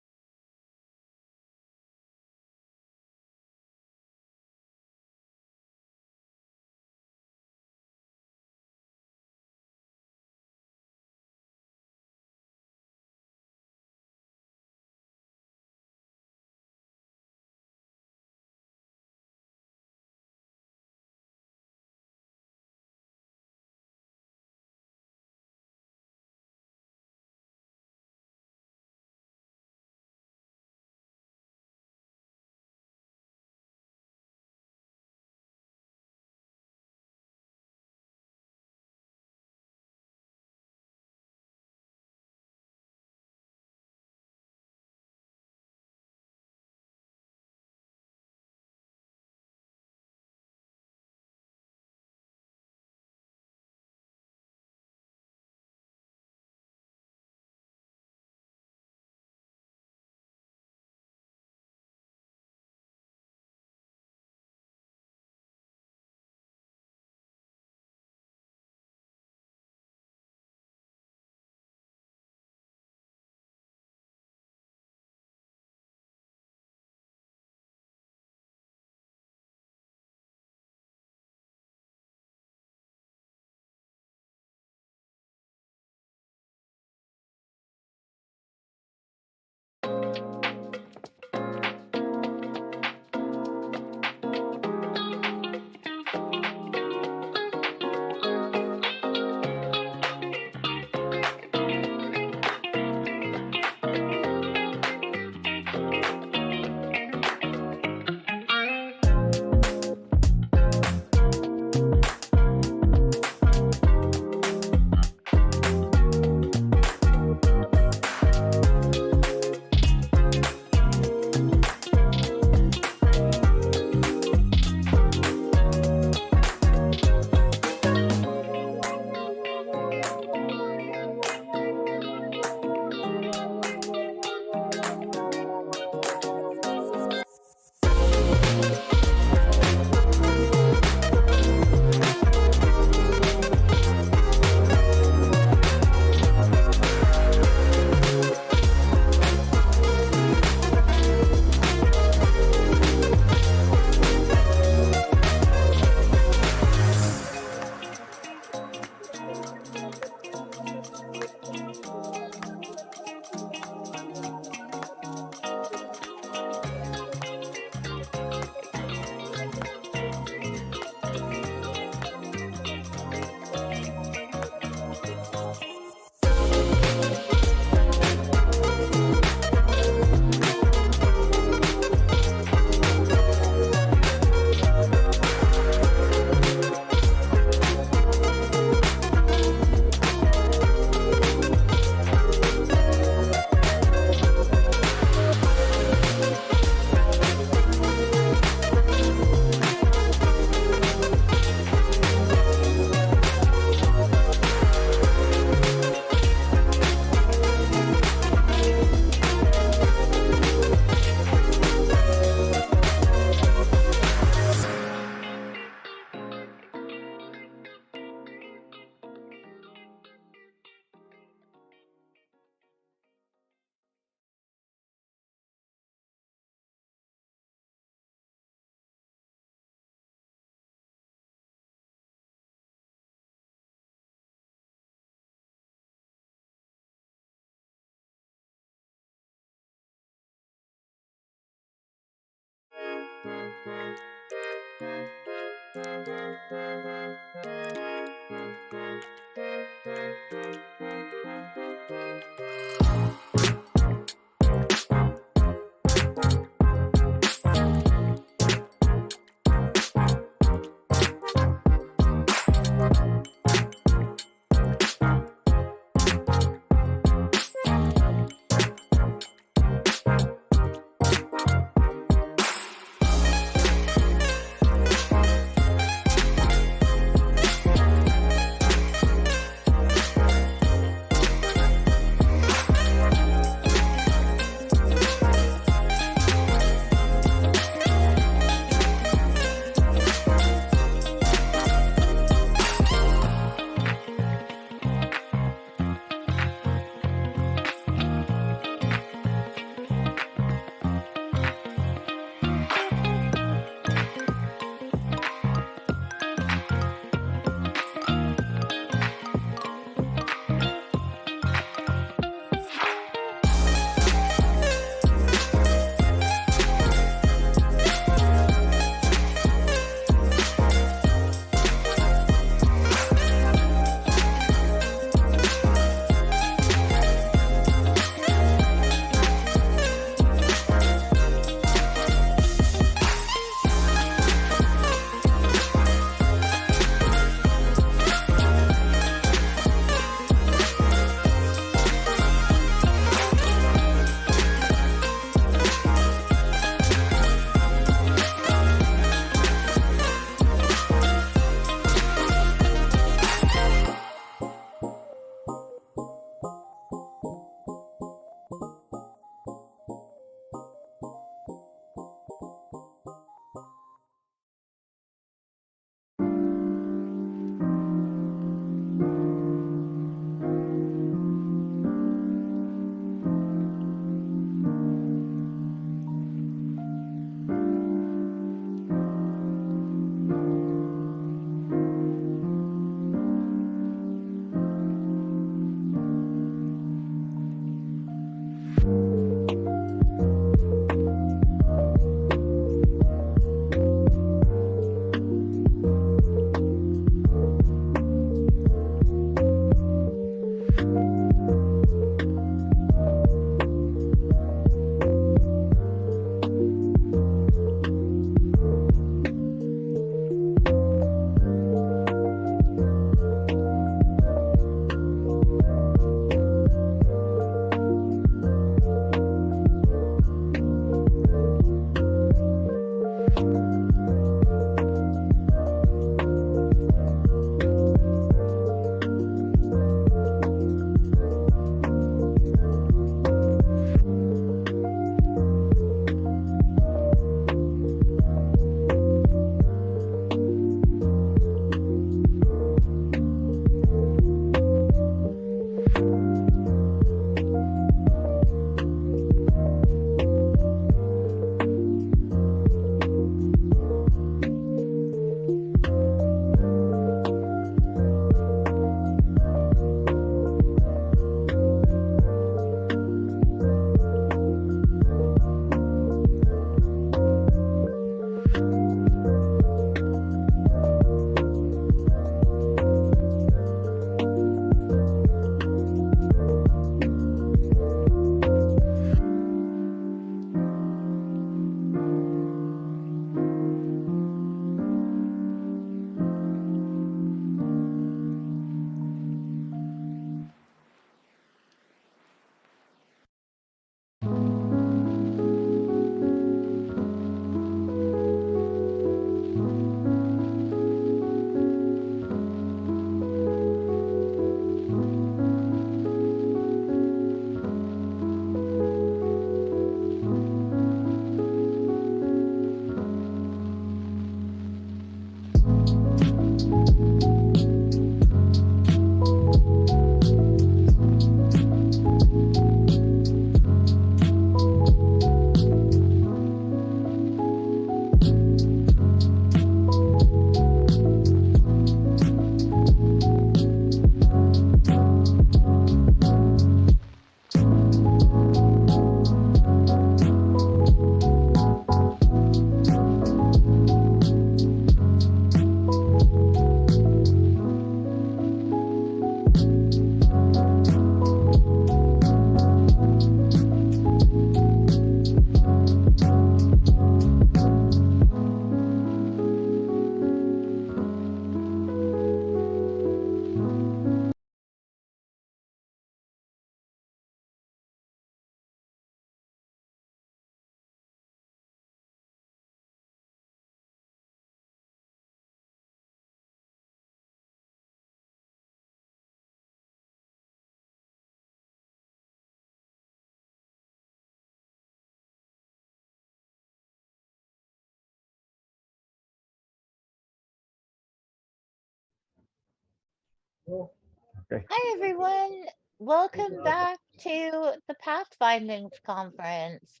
Okay. Hi, everyone. Welcome back to the Pathfindings Conference.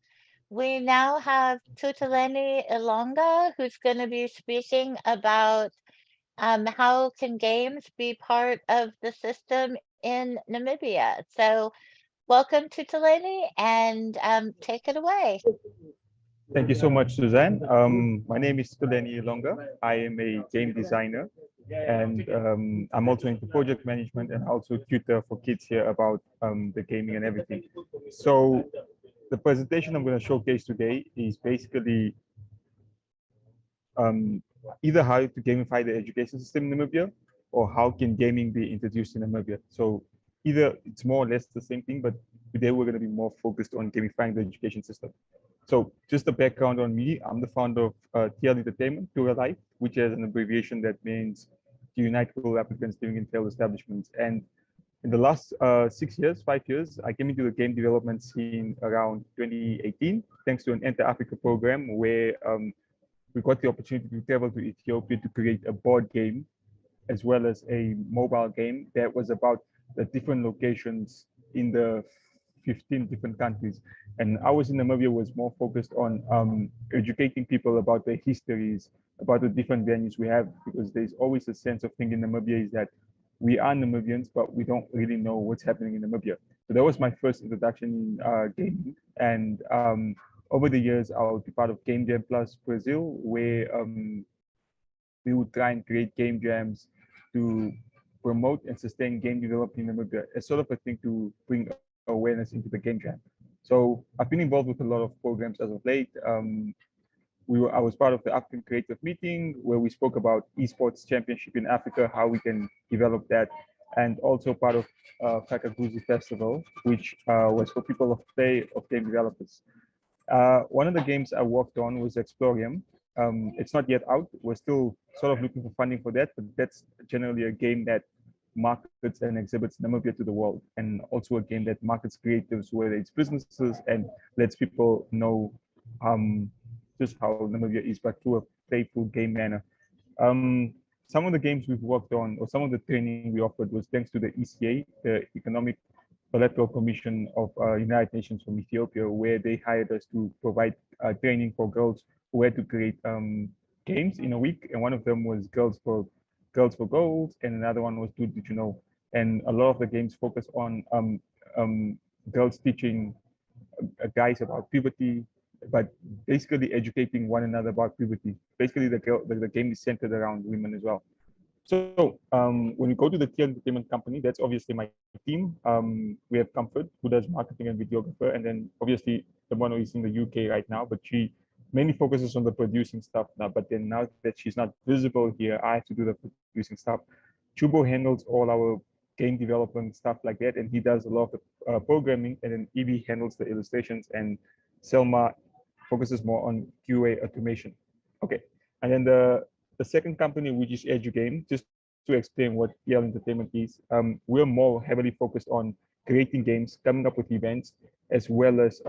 We now have Tutaleni Ilonga, who's going to be speaking about how can games be part of the system in Namibia. So welcome, Tutaleni, and take it away. Thank you so much, Suzanne. My name is Tuleni Longa. I am a game designer, and I'm also into project management and also tutor for kids here about the gaming and everything. So the presentation I'm going to showcase today is basically um, either how to gamify the education system in Namibia or how can gaming be introduced in Namibia. So either it's more or less the same thing, but today we're going to be more focused on gamifying the education system. So just a background on me, I'm the founder of TL Entertainment, Tura Life, which is an abbreviation that means to unite rural applicants living in failed establishments. And in the last 6 years, 5 years, I came into the game development scene around 2018, thanks to an Enter Africa program where we got the opportunity to travel to Ethiopia to create a board game as well as a mobile game that was about the different locations in the 15 different countries. And ours in Namibia was more focused on educating people about their histories, about the different venues we have, because there's always a sense of thinking Namibia is that we are Namibians, but we don't really know what's happening in Namibia. So that was my first introduction in gaming. And over the years, I would be part of Game Jam Plus Brazil, where we would try and create game jams to promote and sustain game development in Namibia as sort of a thing to bring awareness into the game jam. So I've been involved with a lot of programs as of late. I was part of the African Creative Meeting where we spoke about esports championship in Africa, how we can develop that, and also part of Kakaguzi Festival, which was for people of play of game developers. One of the games I worked on was Explorium. It's not yet out. We're still sort of looking for funding for that, but that's generally a game that markets and exhibits Namibia to the world, and also a game that markets creatives, whether it's businesses, and lets people know just how Namibia is, but through a playful game manner. Some of the games we've worked on, or some of the training we offered, was thanks to the ECA, the Economic Electoral Commission of United Nations from Ethiopia, where they hired us to provide training for girls who had to create games in a week. And one of them was Girls for Gold, and another one was Did You Know? And a lot of the games focus on girls teaching guys about puberty, but basically educating one another about puberty. Basically, the game is centered around women as well. So when you go to the Tier Entertainment Company, that's obviously my team. We have Comfort, who does marketing and videographer, and then obviously the one who is in the UK right now, but she mainly focuses on the producing stuff now. But then now that she's not visible here, I have to do the producing stuff. Chubo handles all our game development stuff like that, and he does a lot of the programming, and then Evie handles the illustrations, and Selma focuses more on QA automation. Okay, and then the second company, which is EduGame, just to explain what EL Entertainment is, we're more heavily focused on creating games, coming up with events, as well as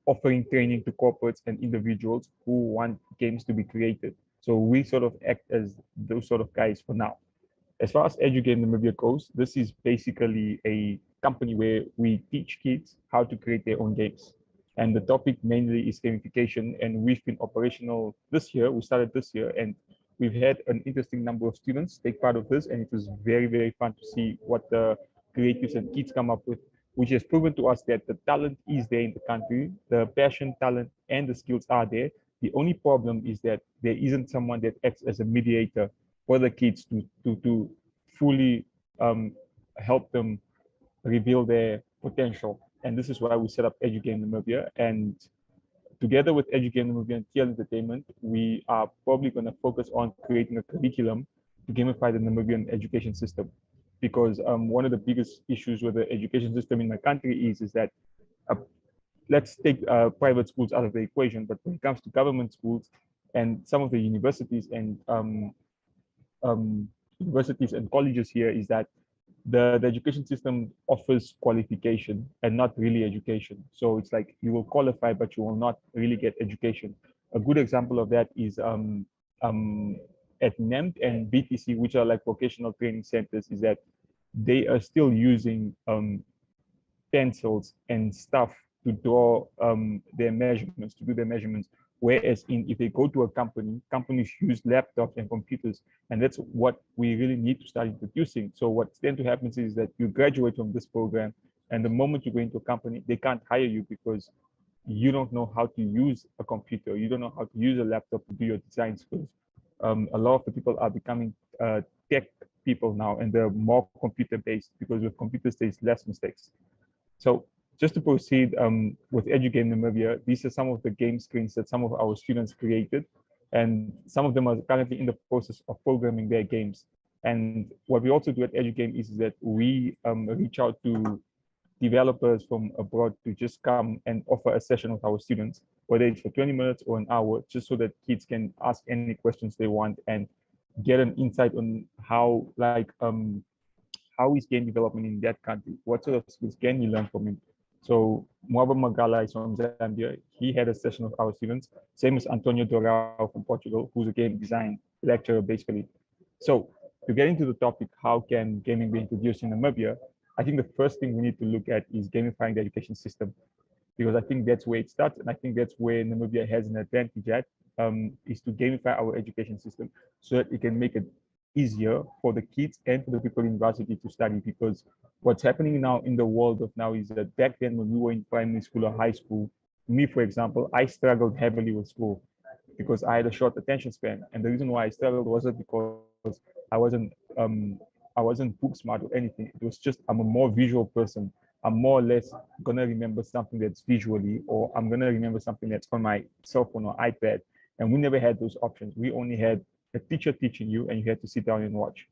offering training to corporates and individuals who want games to be created. So we sort of act as those sort of guys for now. As far as EduGame Namibia goes, this is basically a company where we teach kids how to create their own games. And the topic mainly is gamification. And we've been operational this year. We started this year, and we've had an interesting number of students take part of this. And it was very, very fun to see what the creatives and kids come up with, which has proven to us that the talent is there in the country, the passion, talent, and the skills are there. The only problem is that there isn't someone that acts as a mediator for the kids to fully help them reveal their potential. And this is why we set up EduGame Namibia. And together with EduGame Namibia and TL Entertainment, we are probably going to focus on creating a curriculum to gamify the Namibian education system. Because one of the biggest issues with the education system in my country is that let's take private schools out of the equation, but when it comes to government schools and some of the universities and colleges here, is that the education system offers qualification and not really education. So it's like you will qualify, but you will not really get education. A good example of that is at NEMT and BTC, which are like vocational training centers, is that they are still using pencils and stuff to draw their measurements, to do their measurements. Whereas if they go to a company, companies use laptops and computers, and that's what we really need to start introducing. So what's then to happen is that you graduate from this program, and the moment you go into a company, they can't hire you because you don't know how to use a computer, you don't know how to use a laptop to do your design skills. A lot of the people are becoming tech people now, and they're more computer-based because with computers, there's less mistakes. So just to proceed with EduGame Namibia, these are some of the game screens that some of our students created, and some of them are currently in the process of programming their games. And what we also do at EduGame is that we reach out to developers from abroad to just come and offer a session with our students, whether it's for 20 minutes or an hour, just so that kids can ask any questions they want and get an insight on how, like, how is game development in that country? What sort of skills can you learn from it? So Mwaba Magala is from Zambia. He had a session with our students, same as Antonio Dorao from Portugal, who's a game design lecturer, basically. So to get into the topic, how can gaming be introduced in Namibia? I think the first thing we need to look at is gamifying the education system, because I think that's where it starts, and I think that's where Namibia has an advantage at, is to gamify our education system so that it can make it easier for the kids and for the people in university to study. Because what's happening now in the world of now is that back then when we were in primary school or high school, me, for example, I struggled heavily with school because I had a short attention span. And the reason why I struggled wasn't because I wasn't I wasn't book smart or anything. It was just I'm a more visual person. I'm more or less gonna remember something that's visually, or I'm gonna remember something that's on my cell phone or iPad. And we never had those options. We only had a teacher teaching you, and you had to sit down and watch.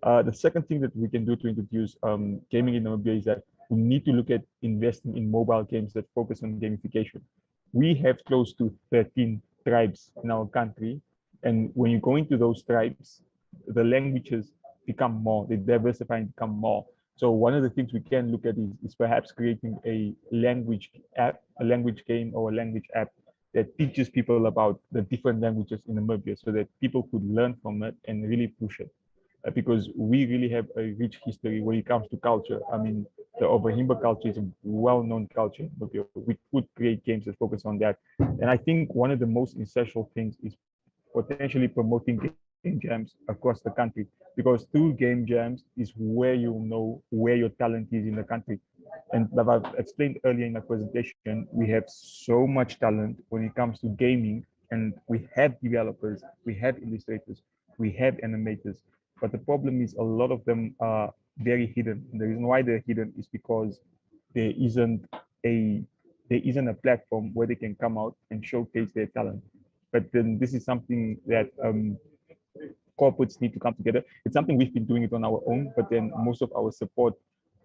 The second thing that we can do to introduce gaming in Namibia is that we need to look at investing in mobile games that focus on gamification. We have close to 13 tribes in our country, and when you go into those tribes, the languages become more, they diversify and become more. So one of the things we can look at is perhaps creating a language app, a language game, or a language app that teaches people about the different languages in Namibia so that people could learn from it and really push it. Because we really have a rich history when it comes to culture. I mean, the Obahimba culture is a well-known culture in Namibia. We could create games that focus on that. And I think one of the most essential things is potentially promoting game jams across the country, because through game jams is where you know where your talent is in the country. And like I've explained earlier in my presentation, we have so much talent when it comes to gaming, and we have developers, we have illustrators, we have animators, but the problem is a lot of them are very hidden. And the reason why they're hidden is because there isn't a there isn't a platform where they can come out and showcase their talent. But then this is something that corporates need to come together. It's something we've been doing it on our own, but then most of our support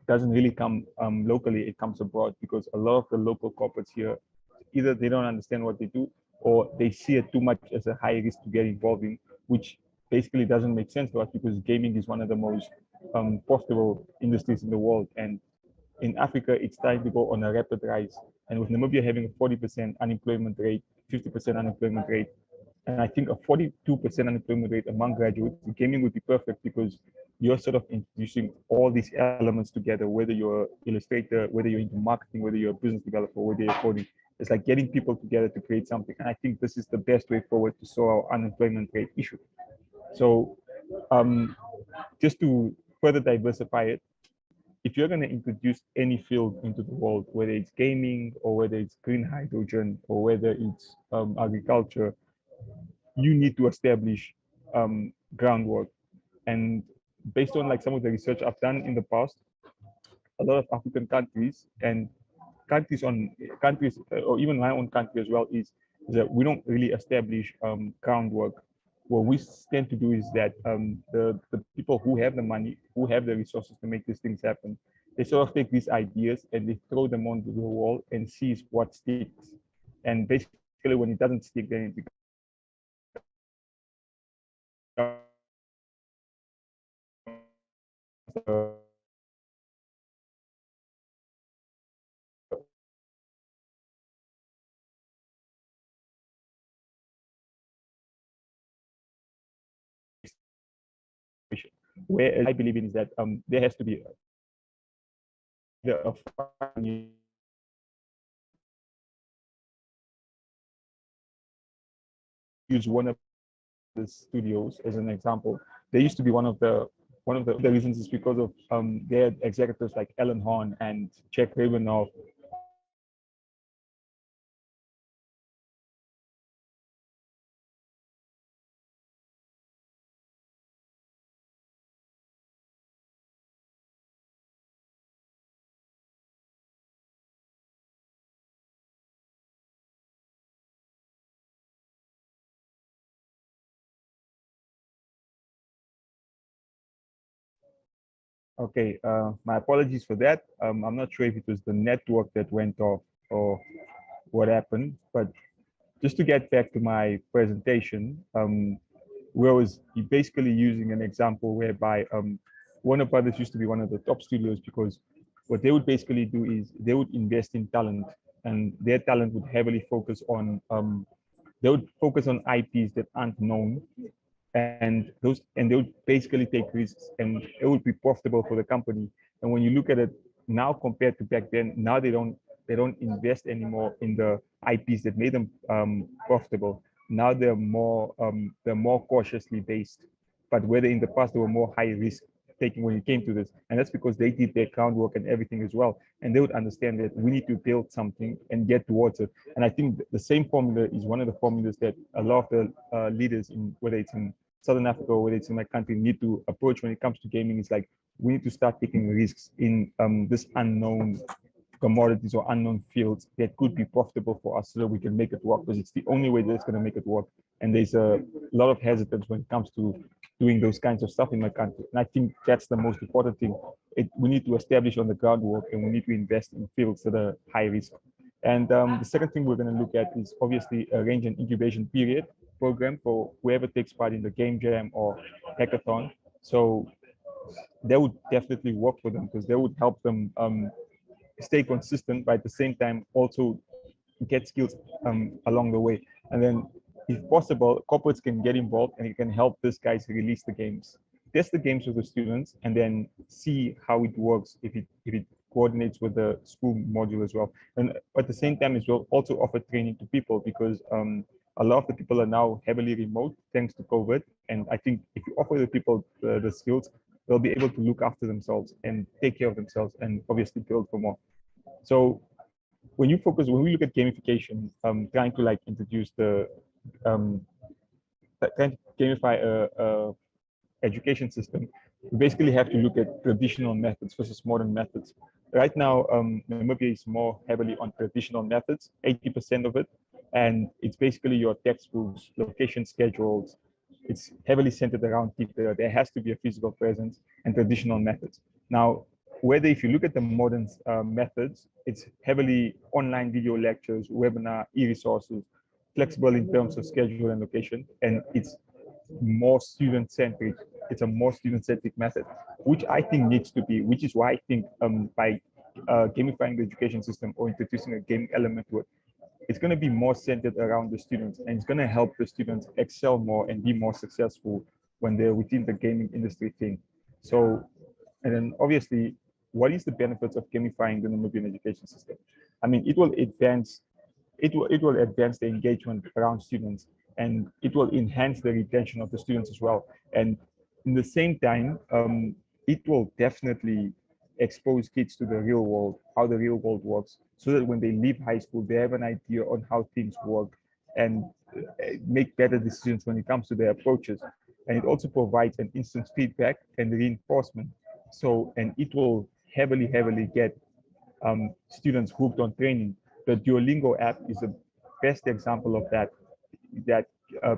doesn't really come locally, it comes abroad, because a lot of the local corporates here, either they don't understand what they do, or they see it too much as a high risk to get involved in, which basically doesn't make sense to us, because gaming is one of the most profitable industries in the world. And in Africa, it's starting to go on a rapid rise. And with Namibia having a 40% unemployment rate, 50% unemployment rate, and I think a 42% unemployment rate among graduates, gaming would be perfect, because you're sort of introducing all these elements together, whether you're an illustrator, whether you're into marketing, whether you're a business developer, whether you're coding. It's like getting people together to create something. And I think this is the best way forward to solve our unemployment rate issue. So just to further diversify it, if you're going to introduce any field into the world, whether it's gaming or whether it's green hydrogen or whether it's agriculture, you need to establish groundwork. And based on like some of the research I've done in the past, a lot of African countries and countries or even my own country as well is that we don't really establish groundwork. What we tend to do is that the people who have the money, who have the resources to make these things happen, they sort of take these ideas and they throw them onto the wall and see what sticks. And basically, when it doesn't stick, then it becomes where I believe in is that there has to be a use one of the studios as an example. They used to be one of the reasons is because of their executives like Ellen Horn and Jack Rabinoff. Okay, my apologies for that. I'm not sure if it was the network that went off or what happened, but just to get back to my presentation, where I was basically using an example whereby Warner Brothers used to be one of the top studios because what they would basically do is they would invest in talent, and their talent would heavily focus on they would focus on IPs that aren't known, and they would basically take risks, and it would be profitable for the company. And when you look at it now compared to back then, now they don't invest anymore in the IPs that made them profitable. Now they're more cautiously based, but whether in the past they were more high risk taking when it came to this, and that's because they did their groundwork and everything as well, and they would understand that we need to build something and get towards it. And I think the same formula is one of the formulas that a lot of the leaders, in whether it's in Southern Africa or whether it's in my country, need to approach when it comes to gaming. Is like we need to start taking risks in this unknown commodities or unknown fields that could be profitable for us so that we can make it work, because it's the only way that's going to make it work. And there's a lot of hesitance when it comes to doing those kinds of stuff in my country. And I think that's the most important thing. We need to establish on the groundwork, and we need to invest in fields that are high risk. And the second thing we're going to look at is obviously a range and incubation period program for whoever takes part in the game jam or hackathon. So that would definitely work for them, because they would help them stay consistent, but at the same time also get skills along the way. And then if possible, corporates can get involved and it can help these guys release the games, test the games with the students, and then see how it works, if it coordinates with the school module as well. And at the same time as well, also offer training to people, because a lot of the people are now heavily remote thanks to COVID. And I think if you offer the people the skills, they'll be able to look after themselves and take care of themselves and obviously build for more. So when we look at gamification, trying to like introduce trying to gamify a education system, we basically have to look at traditional methods versus modern methods. Right now, Namibia is more heavily on traditional methods, 80% of it, and it's basically your textbooks, location schedules. It's heavily centered around people. There has to be a physical presence and traditional methods. Now, whether if you look at the modern methods, it's heavily online video lectures, webinar, e-resources, flexible in terms of schedule and location, and it's more student-centric. It's a more student-centric method, which I think needs to be, which is why I think by gamifying the education system or introducing a game element to it, it's going to be more centered around the students, and it's going to help the students excel more and be more successful when they're within the gaming industry thing. So, and then obviously, what is the benefits of gamifying the Namibian education system? I mean, it will advance the engagement around students, and it will enhance the retention of the students as well. And in the same time, it will definitely expose kids to the real world, how the real world works, so that when they leave high school, they have an idea on how things work and make better decisions when it comes to their approaches. And it also provides an instant feedback and reinforcement. So, and it will heavily get students hooked on training. The Duolingo app is the best example of that.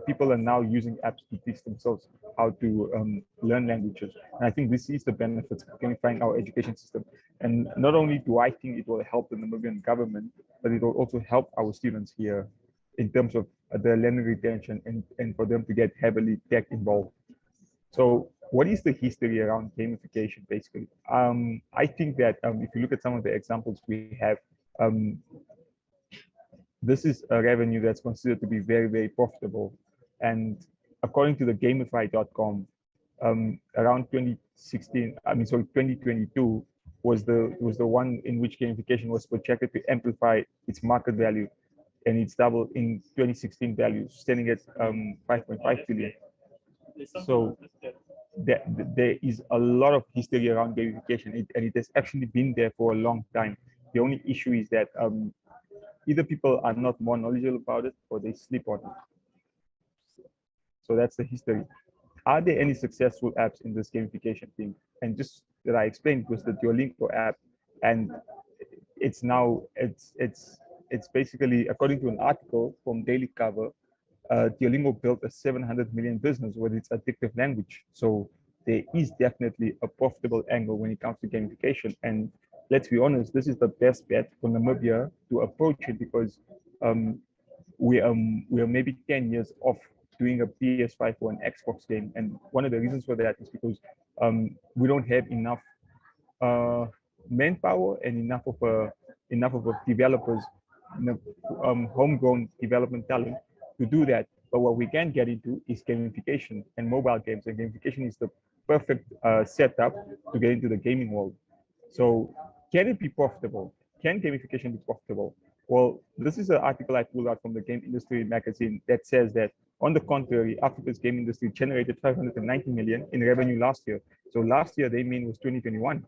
People are now using apps to teach themselves how to learn languages. And I think this is the benefits of gamifying our education system. And not only do I think it will help the Namibian government, but it will also help our students here in terms of their learning retention and for them to get heavily tech involved. So what is the history around gamification, basically? I think that if you look at some of the examples we have, this is a revenue that's considered to be very, very profitable. And according to the gamify.com, around 2016, I mean, sorry, 2022 was the one in which gamification was projected to amplify its market value, and it's doubled in 2016 value, standing at 5.5 billion. So there is a lot of history around gamification, and it has actually been there for a long time. The only issue is that either people are not more knowledgeable about it or they sleep on it. So that's the history. Are there any successful apps in this gamification thing? And just that I explained was the Duolingo app, and it's now it's basically, according to an article from Daily Cover, Duolingo built a 700 million business with its addictive language. So there is definitely a profitable angle when it comes to gamification. And let's be honest, this is the best bet for Namibia to approach it, because we are maybe 10 years off doing a PS5 or an Xbox game. And one of the reasons for that is because we don't have enough manpower and enough of developers, homegrown development talent to do that. But what we can get into is gamification and mobile games. And gamification is the perfect setup to get into the gaming world. So can it be profitable? Can gamification be profitable? Well, this is an article I pulled out from the Game Industry magazine that says that, on the contrary, Africa's game industry generated 590 million in revenue last year. So last year, their mean was 2021.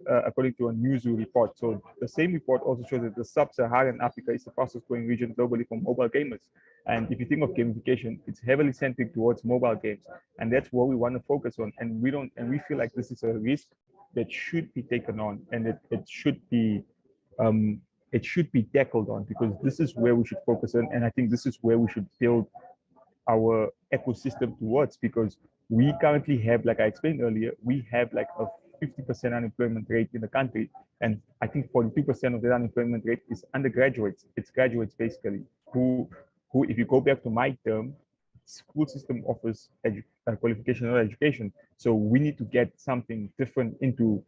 According to a Newzoo report. So the same report also shows that the sub-Saharan Africa is the fastest growing region globally for mobile gamers. And if you think of gamification, it's heavily centric towards mobile games. And that's what we want to focus on. And we feel like this is a risk that should be taken on, and it should be tackled on, because this is where we should focus on. And I think this is where we should build our ecosystem towards, because we currently have, like I explained earlier, we have like a 50% unemployment rate in the country, and I think 42% of that unemployment rate is undergraduates. It's graduates basically who if you go back to my term, school system offers qualification or education. So we need to get something different into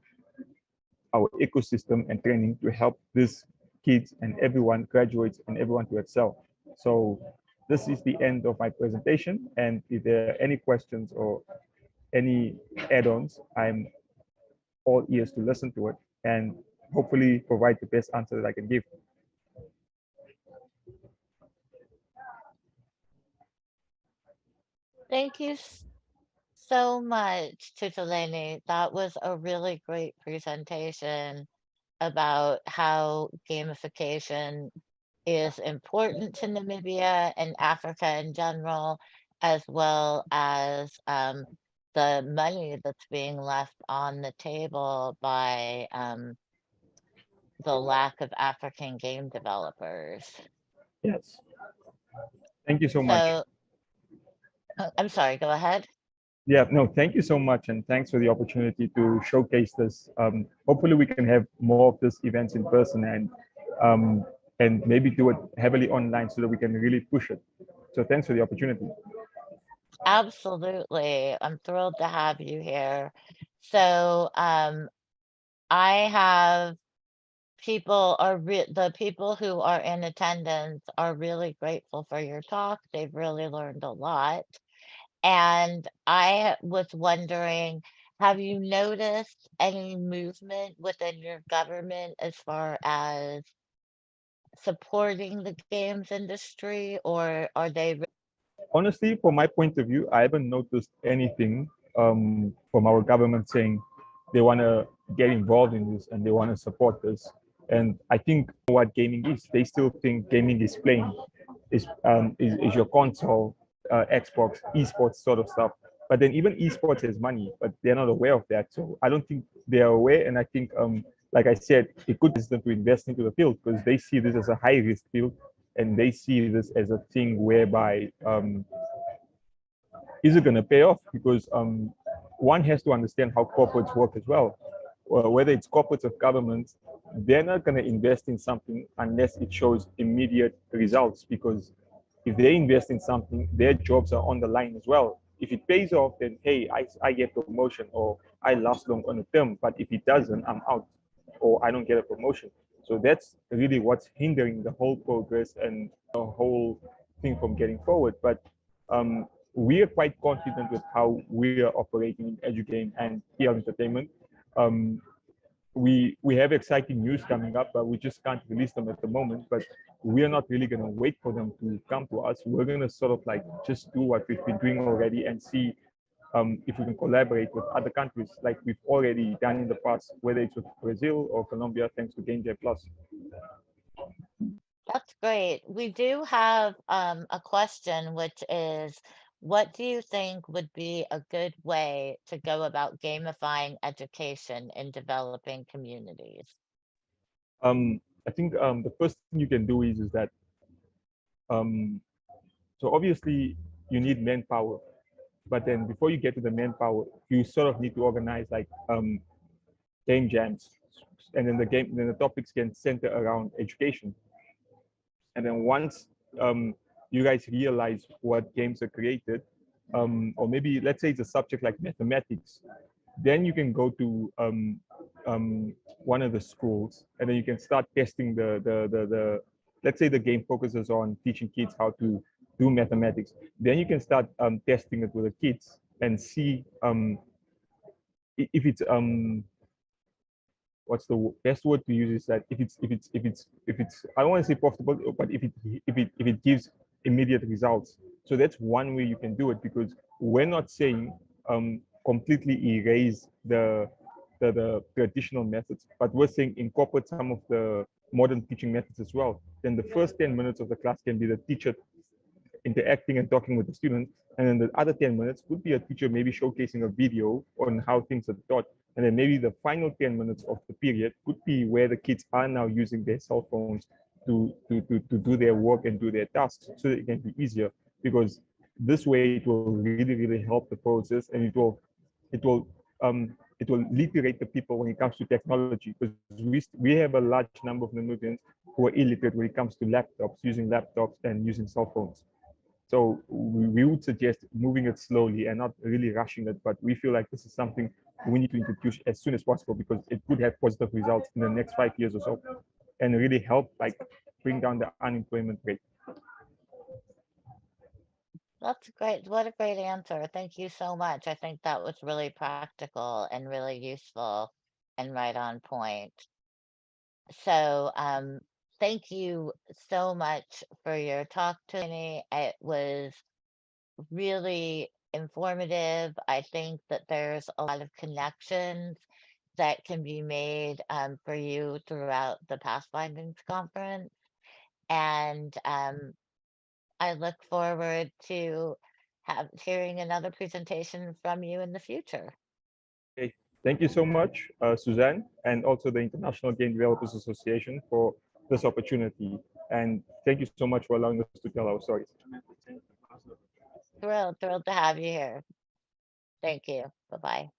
our ecosystem and training to help these kids and everyone, graduates and everyone, to excel. So this is the end of my presentation, and if there are any questions or any add-ons, I'm all ears to listen to it and hopefully provide the best answer that I can give. Thank you so much, Tutaleni. That was a really great presentation about how gamification is important to Namibia and Africa in general, as well as the money that's being left on the table by the lack of African game developers. Yes. Thank you so much. So, I'm sorry, go ahead. Yeah, no, thank you so much. And thanks for the opportunity to showcase this. Hopefully we can have more of these events in person, and maybe do it heavily online so that we can really push it. So thanks for the opportunity. Absolutely. I'm thrilled to have you here. So, I have the people who are in attendance are really grateful for your talk. They've really learned a lot. And I was wondering, have you noticed any movement within your government as far as supporting the games industry, or are they Honestly, from my point of view, I haven't noticed anything from our government saying they want to get involved in this and they want to support this. And I think what gaming is, they still think gaming is playing, is your console, Xbox, esports sort of stuff. But then even esports has money, but they're not aware of that. So I don't think they're aware. And I think, like I said, it could be them to invest into the field, because they see this as a high risk field, and they see this as a thing whereby is it going to pay off? Because one has to understand how corporates work as well. Whether it's corporates or governments, they're not going to invest in something unless it shows immediate results, because if they invest in something, their jobs are on the line as well. If it pays off, then hey, I get promotion, or I last long on a term. But if it doesn't, I'm out, or I don't get a promotion. So that's really what's hindering the whole progress and the whole thing from getting forward. But we are quite confident with how we are operating in EduGame and TL Entertainment. We have exciting news coming up, but we just can't release them at the moment. But we are not really going to wait for them to come to us. We're going to sort of like just do what we've been doing already and see if we can collaborate with other countries like we've already done in the past, whether it's with Brazil or Colombia, thanks to Game Jam Plus. That's great. We do have a question, which is, what do you think would be a good way to go about gamifying education in developing communities? I think the first thing you can do is that so obviously you need manpower, but then before you get to the manpower, you sort of need to organize like game jams, and then the topics can center around education. And then once you guys realize what games are created, or maybe let's say it's a subject like mathematics, then you can go to one of the schools, and then you can start testing the let's say the game focuses on teaching kids how to do mathematics. Then you can start testing it with the kids and see if it's what's the best word to use is that if it's I don't want to say profitable, but if it gives immediate results. So that's one way you can do it, because we're not saying completely erase the traditional methods, but we're saying incorporate some of the modern teaching methods as well. Then the first 10 minutes of the class can be the teacher interacting and talking with the student, and then the other 10 minutes would be a teacher maybe showcasing a video on how things are taught. And then maybe the final 10 minutes of the period could be where the kids are now using their cell phones to do their work and do their tasks, so that it can be easier, because this way it will really help the process, and it will literate the people when it comes to technology, because we have a large number of Namibians who are illiterate when it comes to using laptops and using cell phones. So we would suggest moving it slowly and not really rushing it, but we feel like this is something we need to introduce as soon as possible, because it could have positive results in the next 5 years or so, and really help like bring down the unemployment rate. That's great. What a great answer. Thank you so much. I think that was really practical and really useful and right on point. So, thank you so much for your talk to me. It was really informative. I think that there's a lot of connections that can be made for you throughout the Pathfindings conference. And I look forward to hearing another presentation from you in the future. Okay, thank you so much, Suzanne, and also the International Game Developers Association for this opportunity. And thank you so much for allowing us to tell our stories. Thrilled to have you here. Thank you. Bye-bye.